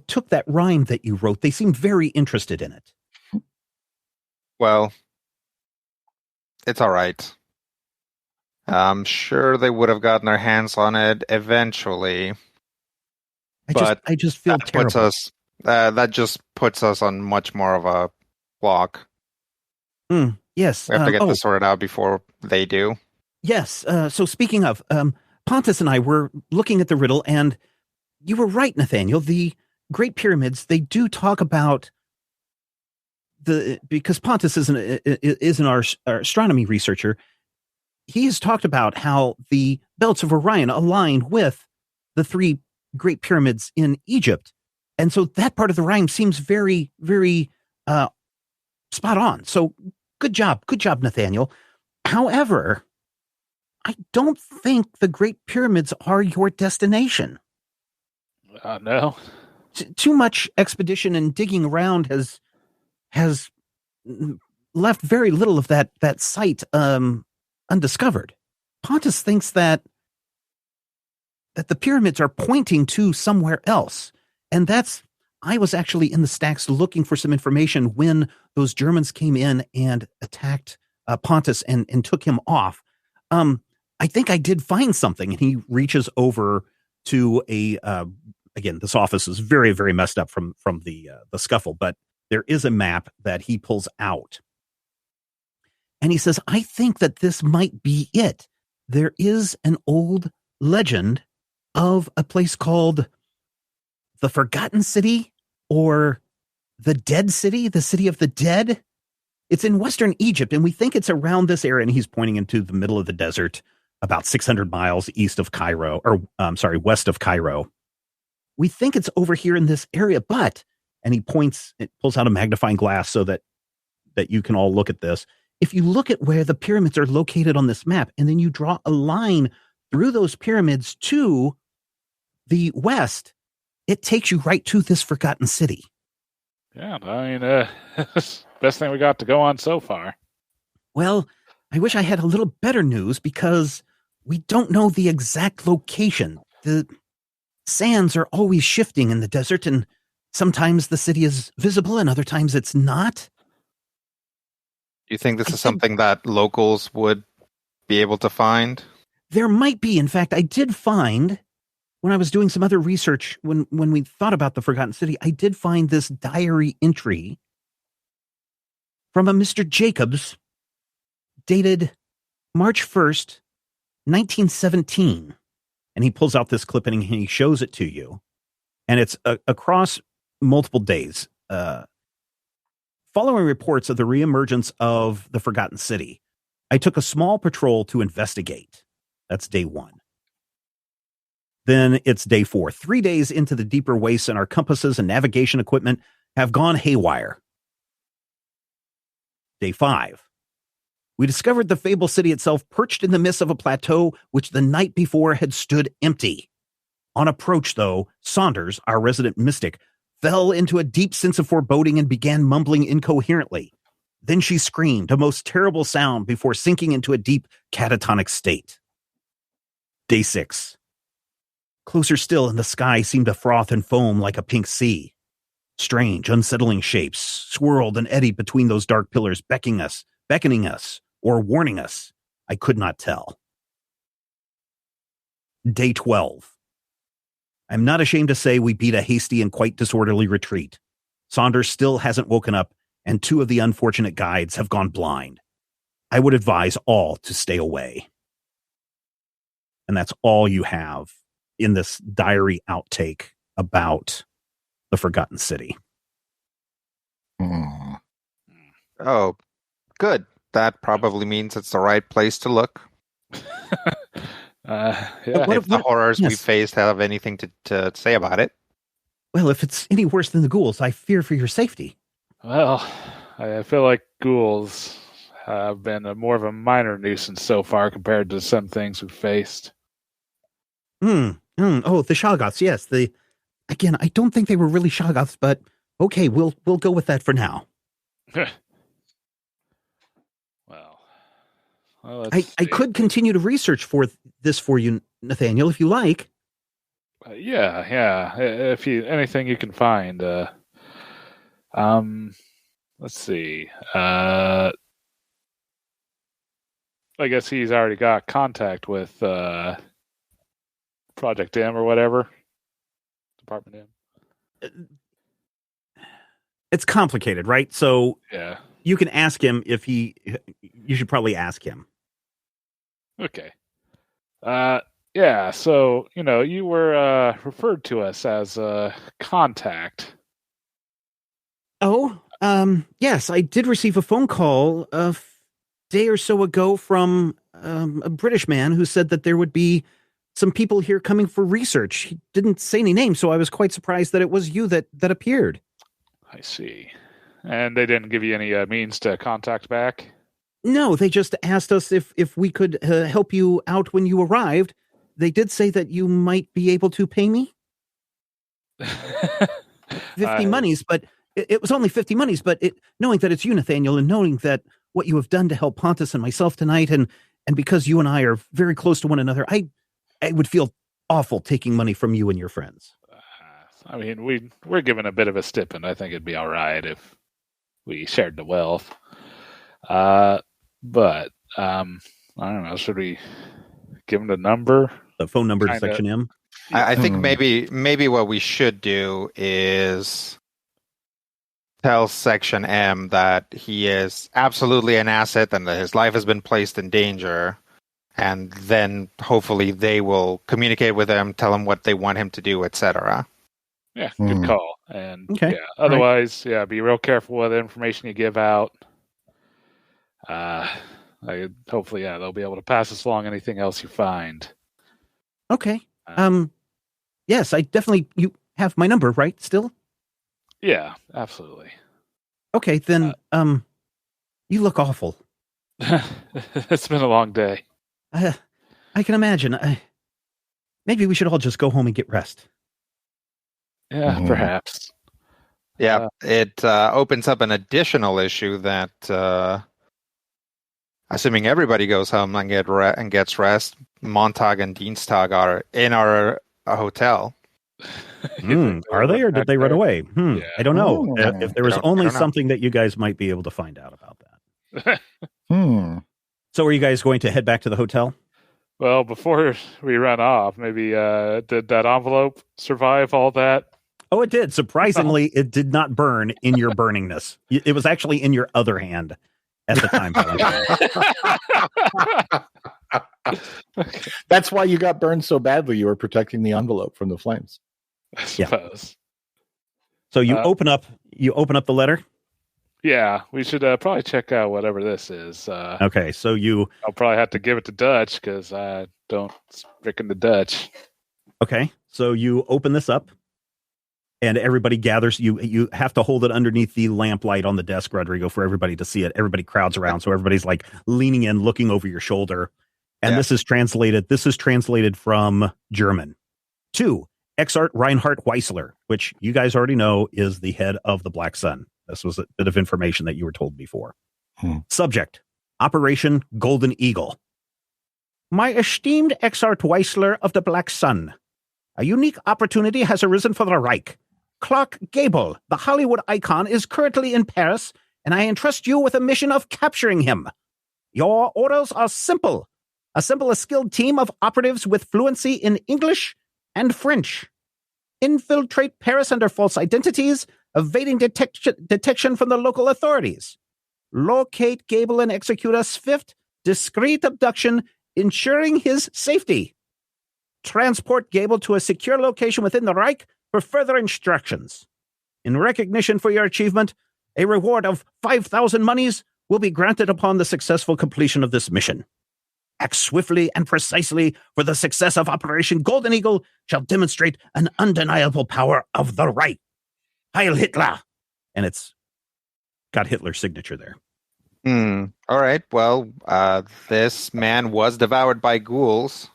took that rhyme that you wrote. They seemed very interested in it. Well, it's all right. I'm sure they would have gotten their hands on it eventually. I just feel terrible. That just puts us on much more of a block. Yes. We have to get this sorted out before they do. Yes. So speaking of, Pontus and I were looking at the riddle, and you were right, Nathaniel. The Great Pyramids, they do talk about because Pontus is our astronomy researcher. He has talked about how the belts of Orion aligned with the 3 Great Pyramids in Egypt. And so that part of the rhyme seems very, very spot on. So good job, Nathaniel. However, I don't think the Great Pyramids are your destination. No. Too much expedition and digging around has left very little of that site undiscovered. Pontus thinks that the pyramids are pointing to somewhere else. And I was actually in the stacks looking for some information when those Germans came in and attacked Pontus and took him off. I think I did find something. And he reaches over to again, this office is very, very messed up from the scuffle, but there is a map that he pulls out. And he says, I think that this might be it. There is an old legend of a place called the Forgotten City, or the Dead City, the City of the Dead. It's in Western Egypt, and we think it's around this area. And he's pointing into the middle of the desert, about 600 miles west of Cairo. We think it's over here in this area, and he pulls out a magnifying glass so that you can all look at this. If you look at where the pyramids are located on this map, and then you draw a line through those pyramids to the west, it takes you right to this forgotten city. Yeah, I mean, best thing we got to go on so far. Well, I wish I had a little better news, because we don't know the exact location. The sands are always shifting in the desert, and sometimes the city is visible and other times it's not. You think this is something that locals would be able to find? There might be. In fact, I did find, when I was doing some other research, when we thought about the Forgotten City, I did find this diary entry from a Mr. Jacobs, dated March 1st, 1917. And he pulls out this clipping and he shows it to you. And it's across multiple days. Following reports of the reemergence of the Forgotten City, I took a small patrol to investigate. That's day 1. Then it's day 4. 3 days into the deeper wastes, and our compasses and navigation equipment have gone haywire. Day 5. We discovered the fabled city itself perched in the midst of a plateau which the night before had stood empty. On approach, though, Saunders, our resident mystic, fell into a deep sense of foreboding and began mumbling incoherently. Then she screamed, a most terrible sound, before sinking into a deep catatonic state. Day 6. Closer still, and the sky seemed to froth and foam like a pink sea. Strange, unsettling shapes swirled and eddied between those dark pillars, beckoning us, or warning us. I could not tell. Day 12. I'm not ashamed to say we beat a hasty and quite disorderly retreat. Saunders still hasn't woken up, and 2 of the unfortunate guides have gone blind. I would advise all to stay away. And that's all you have in this diary outtake about the Forgotten City. Oh, good. That probably means it's the right place to look. Yeah. If the horrors we yes. faced have anything to say about it. Well, if it's any worse than the ghouls, I fear for your safety. Well, I feel like ghouls have been more of a minor nuisance so far compared to some things we've faced. Oh, the Shoggoths, yes. Again, I don't think they were really Shoggoths, but okay, we'll go with that for now. Well, I could continue to research for this for you, Nathaniel, if you like. Yeah. If you anything you can find. Let's see. I guess he's already got contact with Project M or whatever. Department M. It's complicated, right? So Yeah. you can ask him if you should probably ask him. Okay. Yeah, so, you were referred to us as a contact. Oh, yes, I did receive a phone call a day or so ago from a British man who said that there would be some people here coming for research. He didn't say any names, so I was quite surprised that it was you that appeared. I see. And they didn't give you any means to contact back? No, they just asked us if we could help you out when you arrived. They did say that you might be able to pay me 50 monies, but it was only 50 monies. But knowing that it's you, Nathaniel, and knowing that what you have done to help Pontus and myself tonight, and because you and I are very close to one another, I would feel awful taking money from you and your friends. I mean, we're given a bit of a stipend. I think it'd be all right if we shared the wealth. But I don't know. Should we give him the number? The phone number to Section M? I think maybe what we should do is tell Section M that he is absolutely an asset and that his life has been placed in danger. And then hopefully they will communicate with him, tell him what they want him to do, etc. Yeah, good call. And okay. Otherwise, be real careful with the information you give out. Hopefully, they'll be able to pass us along anything else you find. Okay. Yes, I definitely. You have my number, right? Still? Yeah, absolutely. Okay, then. You look awful. It's been a long day. I can imagine. Maybe we should all just go home and get rest. Yeah, perhaps. Yeah, it opens up an additional issue that, assuming everybody goes home and gets rest, Montag and Dienstag are in our hotel. Are they, or did they run away? Yeah. I don't know. If there was only something that you guys might be able to find out about that. So are you guys going to head back to the hotel? Well, before we run off, maybe did that envelope survive all that? Oh, it did. Surprisingly, it did not burn in your burningness. It was actually in your other hand at the time. That's why you got burned so badly. You were protecting the envelope from the flames. I suppose. So you open up the letter. Yeah, we should probably check out whatever this is. Okay, so I'll probably have to give it to Dutch because I don't speak in the Dutch. Okay, so you open this up, and everybody gathers. You have to hold it underneath the lamplight on the desk, Rodrigo, for everybody to see it. Everybody crowds around, so everybody's like leaning in, looking over your shoulder. And this is translated. This is translated from German to Exart Reinhard Weissler, which you guys already know is the head of the Black Sun. This was a bit of information that you were told before. Subject: Operation Golden Eagle. My esteemed Exart Weissler of the Black Sun, A unique opportunity has arisen for the Reich. Clark Gable, the Hollywood icon, is currently in Paris, and I entrust you with a mission of capturing him. Your orders are simple. Assemble a skilled team of operatives with fluency in English and French. Infiltrate Paris under false identities, evading detection from the local authorities. Locate Gable and execute a swift, discreet abduction, ensuring his safety. Transport Gable to a secure location within the Reich for further instructions. In recognition for your achievement, a reward of 5,000 monies will be granted upon the successful completion of this mission. Act swiftly and precisely, for the success of Operation Golden Eagle shall demonstrate an undeniable power of the Reich. Heil Hitler! And it's got Hitler's signature there. All right. Well, this man was devoured by ghouls.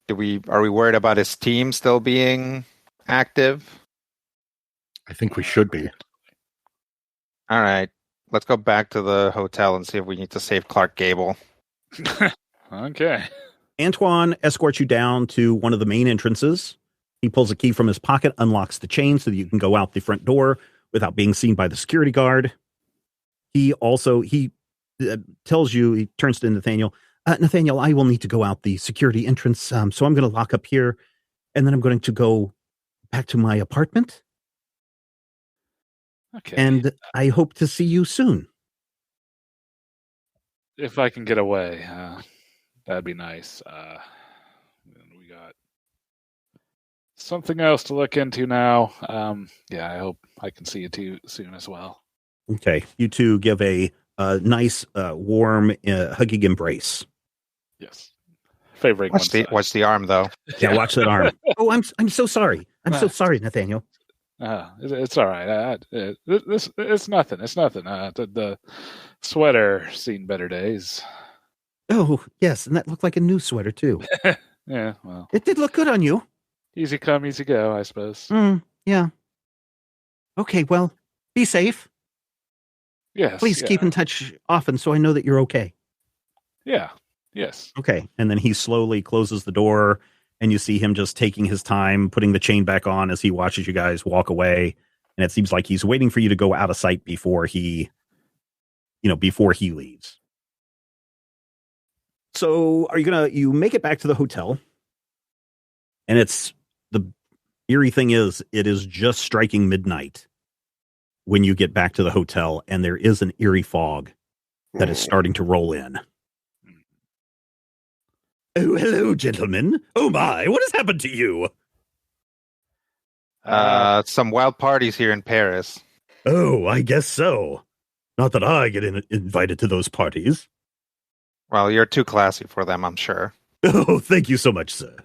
Are we worried about his team still being active? I think we should be. All right. Let's go back to the hotel and see if we need to save Clark Gable. Okay. Antoine escorts you down to one of the main entrances. He pulls a key from his pocket, unlocks the chain so that you can go out the front door without being seen by the security guard. He tells you, he turns to Nathaniel, Nathaniel, I will need to go out the security entrance, so I'm going to lock up here, and then I'm going to go back to my apartment. Okay. And I hope to see you soon. If I can get away, that'd be nice. We got something else to look into now. I hope I can see you too soon as well. Okay, you two give a nice, warm, hugging embrace. Yes. Favoring Watch the arm, though. Yeah, watch that arm. Oh, I'm so sorry. I'm so sorry, Nathaniel. It's all right. It's nothing. It's nothing. The sweater seen better days. Oh, yes, and that looked like a new sweater, too. Yeah, well. It did look good on you. Easy come, easy go, I suppose. Yeah. Okay, well, be safe. Yes. Please keep in touch often so I know that you're okay. Yeah. Yes. Okay, and then he slowly closes the door, and you see him just taking his time, putting the chain back on as he watches you guys walk away. And it seems like he's waiting for you to go out of sight before he leaves. So you make it back to the hotel, and the eerie thing is, it is just striking midnight when you get back to the hotel, and there is an eerie fog that is starting to roll in. Oh, hello, gentlemen. Oh my, what has happened to you? Some wild parties here in Paris. Oh, I guess so. Not that I get invited to those parties. Well, you're too classy for them, I'm sure. Oh, thank you so much, sir.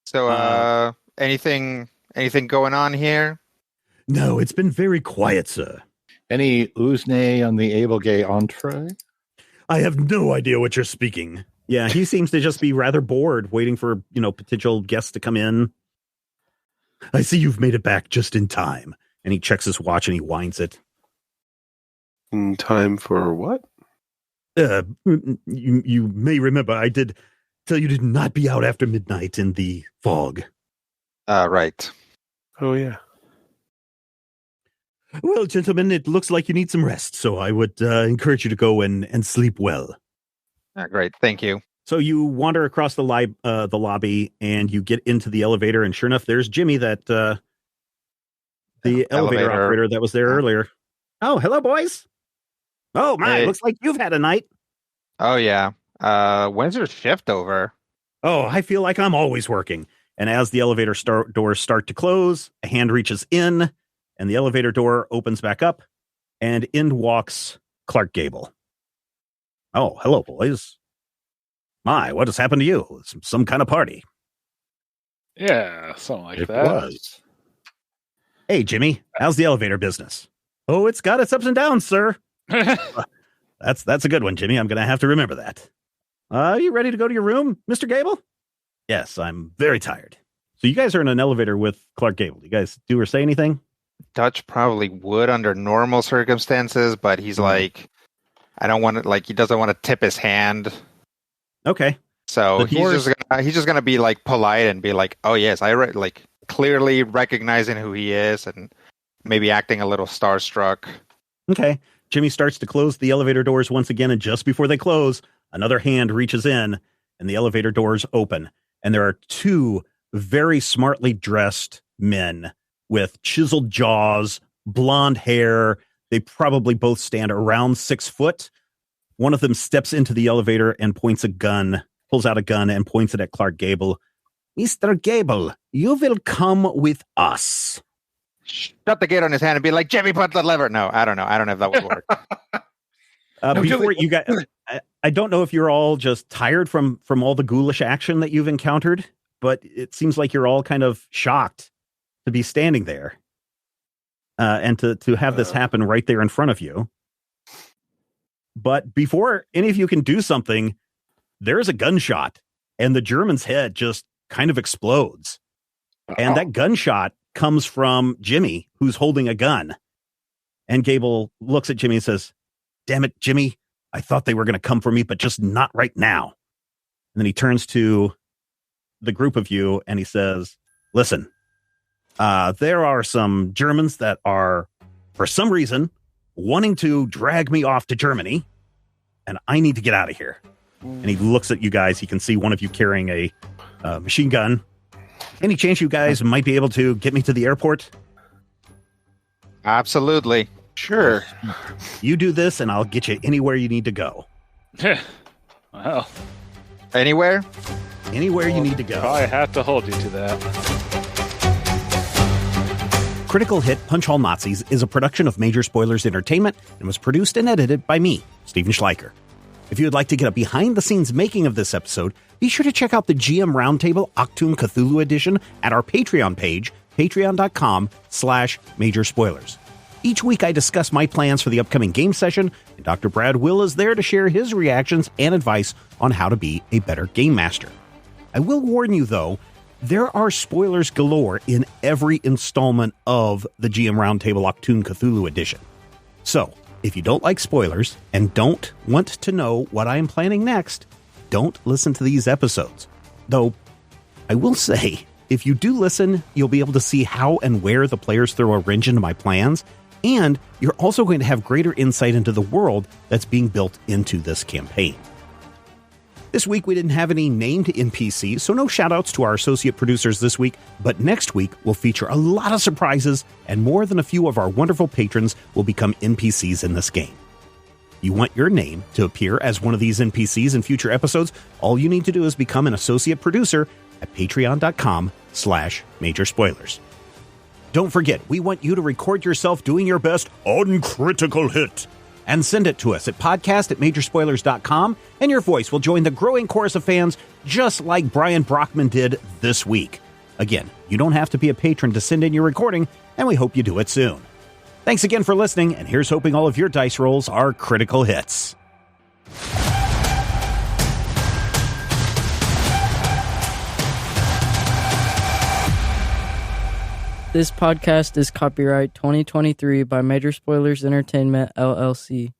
So, anything going on here? No, it's been very quiet, sir. Any oozne on the able gay entree? I have no idea what you're speaking. Yeah, he seems to just be rather bored, waiting for, potential guests to come in. I see you've made it back just in time. And he checks his watch and he winds it. In time for what? You may remember I did tell you to not be out after midnight in the fog. Right. Oh, yeah. Well, gentlemen, it looks like you need some rest, so I would encourage you to go and sleep well. Great, thank you. So you wander across the lobby, and you get into the elevator, and sure enough, there's Jimmy, the elevator operator that was there earlier. Oh, hello, boys. Oh, my, looks like you've had a night. Oh, yeah. When's your shift over? Oh, I feel like I'm always working. And as the elevator doors start to close, a hand reaches in, and the elevator door opens back up, and in walks Clark Gable. Oh, hello, boys. My, what has happened to you? Some kind of party. Yeah, something like It that. was. Hey, Jimmy, how's the elevator business? Oh, it's got its ups and downs, sir. That's a good one, Jimmy. I'm going to have to remember that. Are you ready to go to your room, Mr. Gable? Yes, I'm very tired. So you guys are in an elevator with Clark Gable. You guys do or say anything? Dutch probably would under normal circumstances, but he's like, I don't want to, he doesn't want to tip his hand. Okay. So The he's just gonna be like polite and be like, "Oh yes, like clearly recognizing who he is and maybe acting a little starstruck." Okay. Jimmy starts to close the elevator doors once again, and just before they close, another hand reaches in and the elevator doors open. And there are two very smartly dressed men with chiseled jaws, blonde hair. They probably both stand around 6 foot. One of them steps into the elevator and pulls out a gun and points it at Clark Gable. Mr. Gable, you will come with us. Shut the gate on his hand and be like, "Jimmy, put the lever." No, I don't know. I don't know if that would work. Before you guys, I don't know if you're all just tired from all the ghoulish action that you've encountered, but it seems like you're all kind of shocked to be standing there and to have this happen right there in front of you. But before any of you can do something, there's a gunshot and the German's head just kind of explodes. And that gunshot comes from Jimmy, who's holding a gun. And Gable looks at Jimmy and says, "Damn it, Jimmy. I thought they were going to come for me, but just not right now." And then he turns to the group of you and he says, "Listen, there are some Germans that are, for some reason, wanting to drag me off to Germany, and I need to get out of here." And he looks at you guys. He can see one of you carrying a machine gun. Any chance you guys might be able to get me to the airport? Absolutely. Sure. You do this and I'll get you anywhere you need to go. Well, Anywhere? Anywhere you need to go. I have to hold you to that. Critical Hit Punch Hall Nazis is a production of Major Spoilers Entertainment and was produced and edited by me, Steven Schleicher. If you would like to get a behind-the-scenes making of this episode, be sure to check out the GM Roundtable Octoon Cthulhu Edition at our Patreon page, patreon.com/Major Spoilers. Each week I discuss my plans for the upcoming game session, and Dr. Brad Will is there to share his reactions and advice on how to be a better game master. I will warn you, though, there are spoilers galore in every installment of the GM Roundtable Octoon Cthulhu Edition. So, if you don't like spoilers and don't want to know what I am planning next, don't listen to these episodes. Though, I will say, if you do listen, you'll be able to see how and where the players throw a wrench into my plans, and you're also going to have greater insight into the world that's being built into this campaign. This week we didn't have any named NPCs, so no shoutouts to our associate producers this week, but next week we'll feature a lot of surprises, and more than a few of our wonderful patrons will become NPCs in this game. You want your name to appear as one of these NPCs in future episodes? All you need to do is become an associate producer at patreon.com/Major Spoilers. Don't forget, we want you to record yourself doing your best on Critical Hit and send it to us at podcast@majorspoilers.com, and your voice will join the growing chorus of fans just like Brian Brockman did this week. Again, you don't have to be a patron to send in your recording, and we hope you do it soon. Thanks again for listening, and here's hoping all of your dice rolls are critical hits. This podcast is copyright 2023 by Major Spoilers Entertainment, LLC.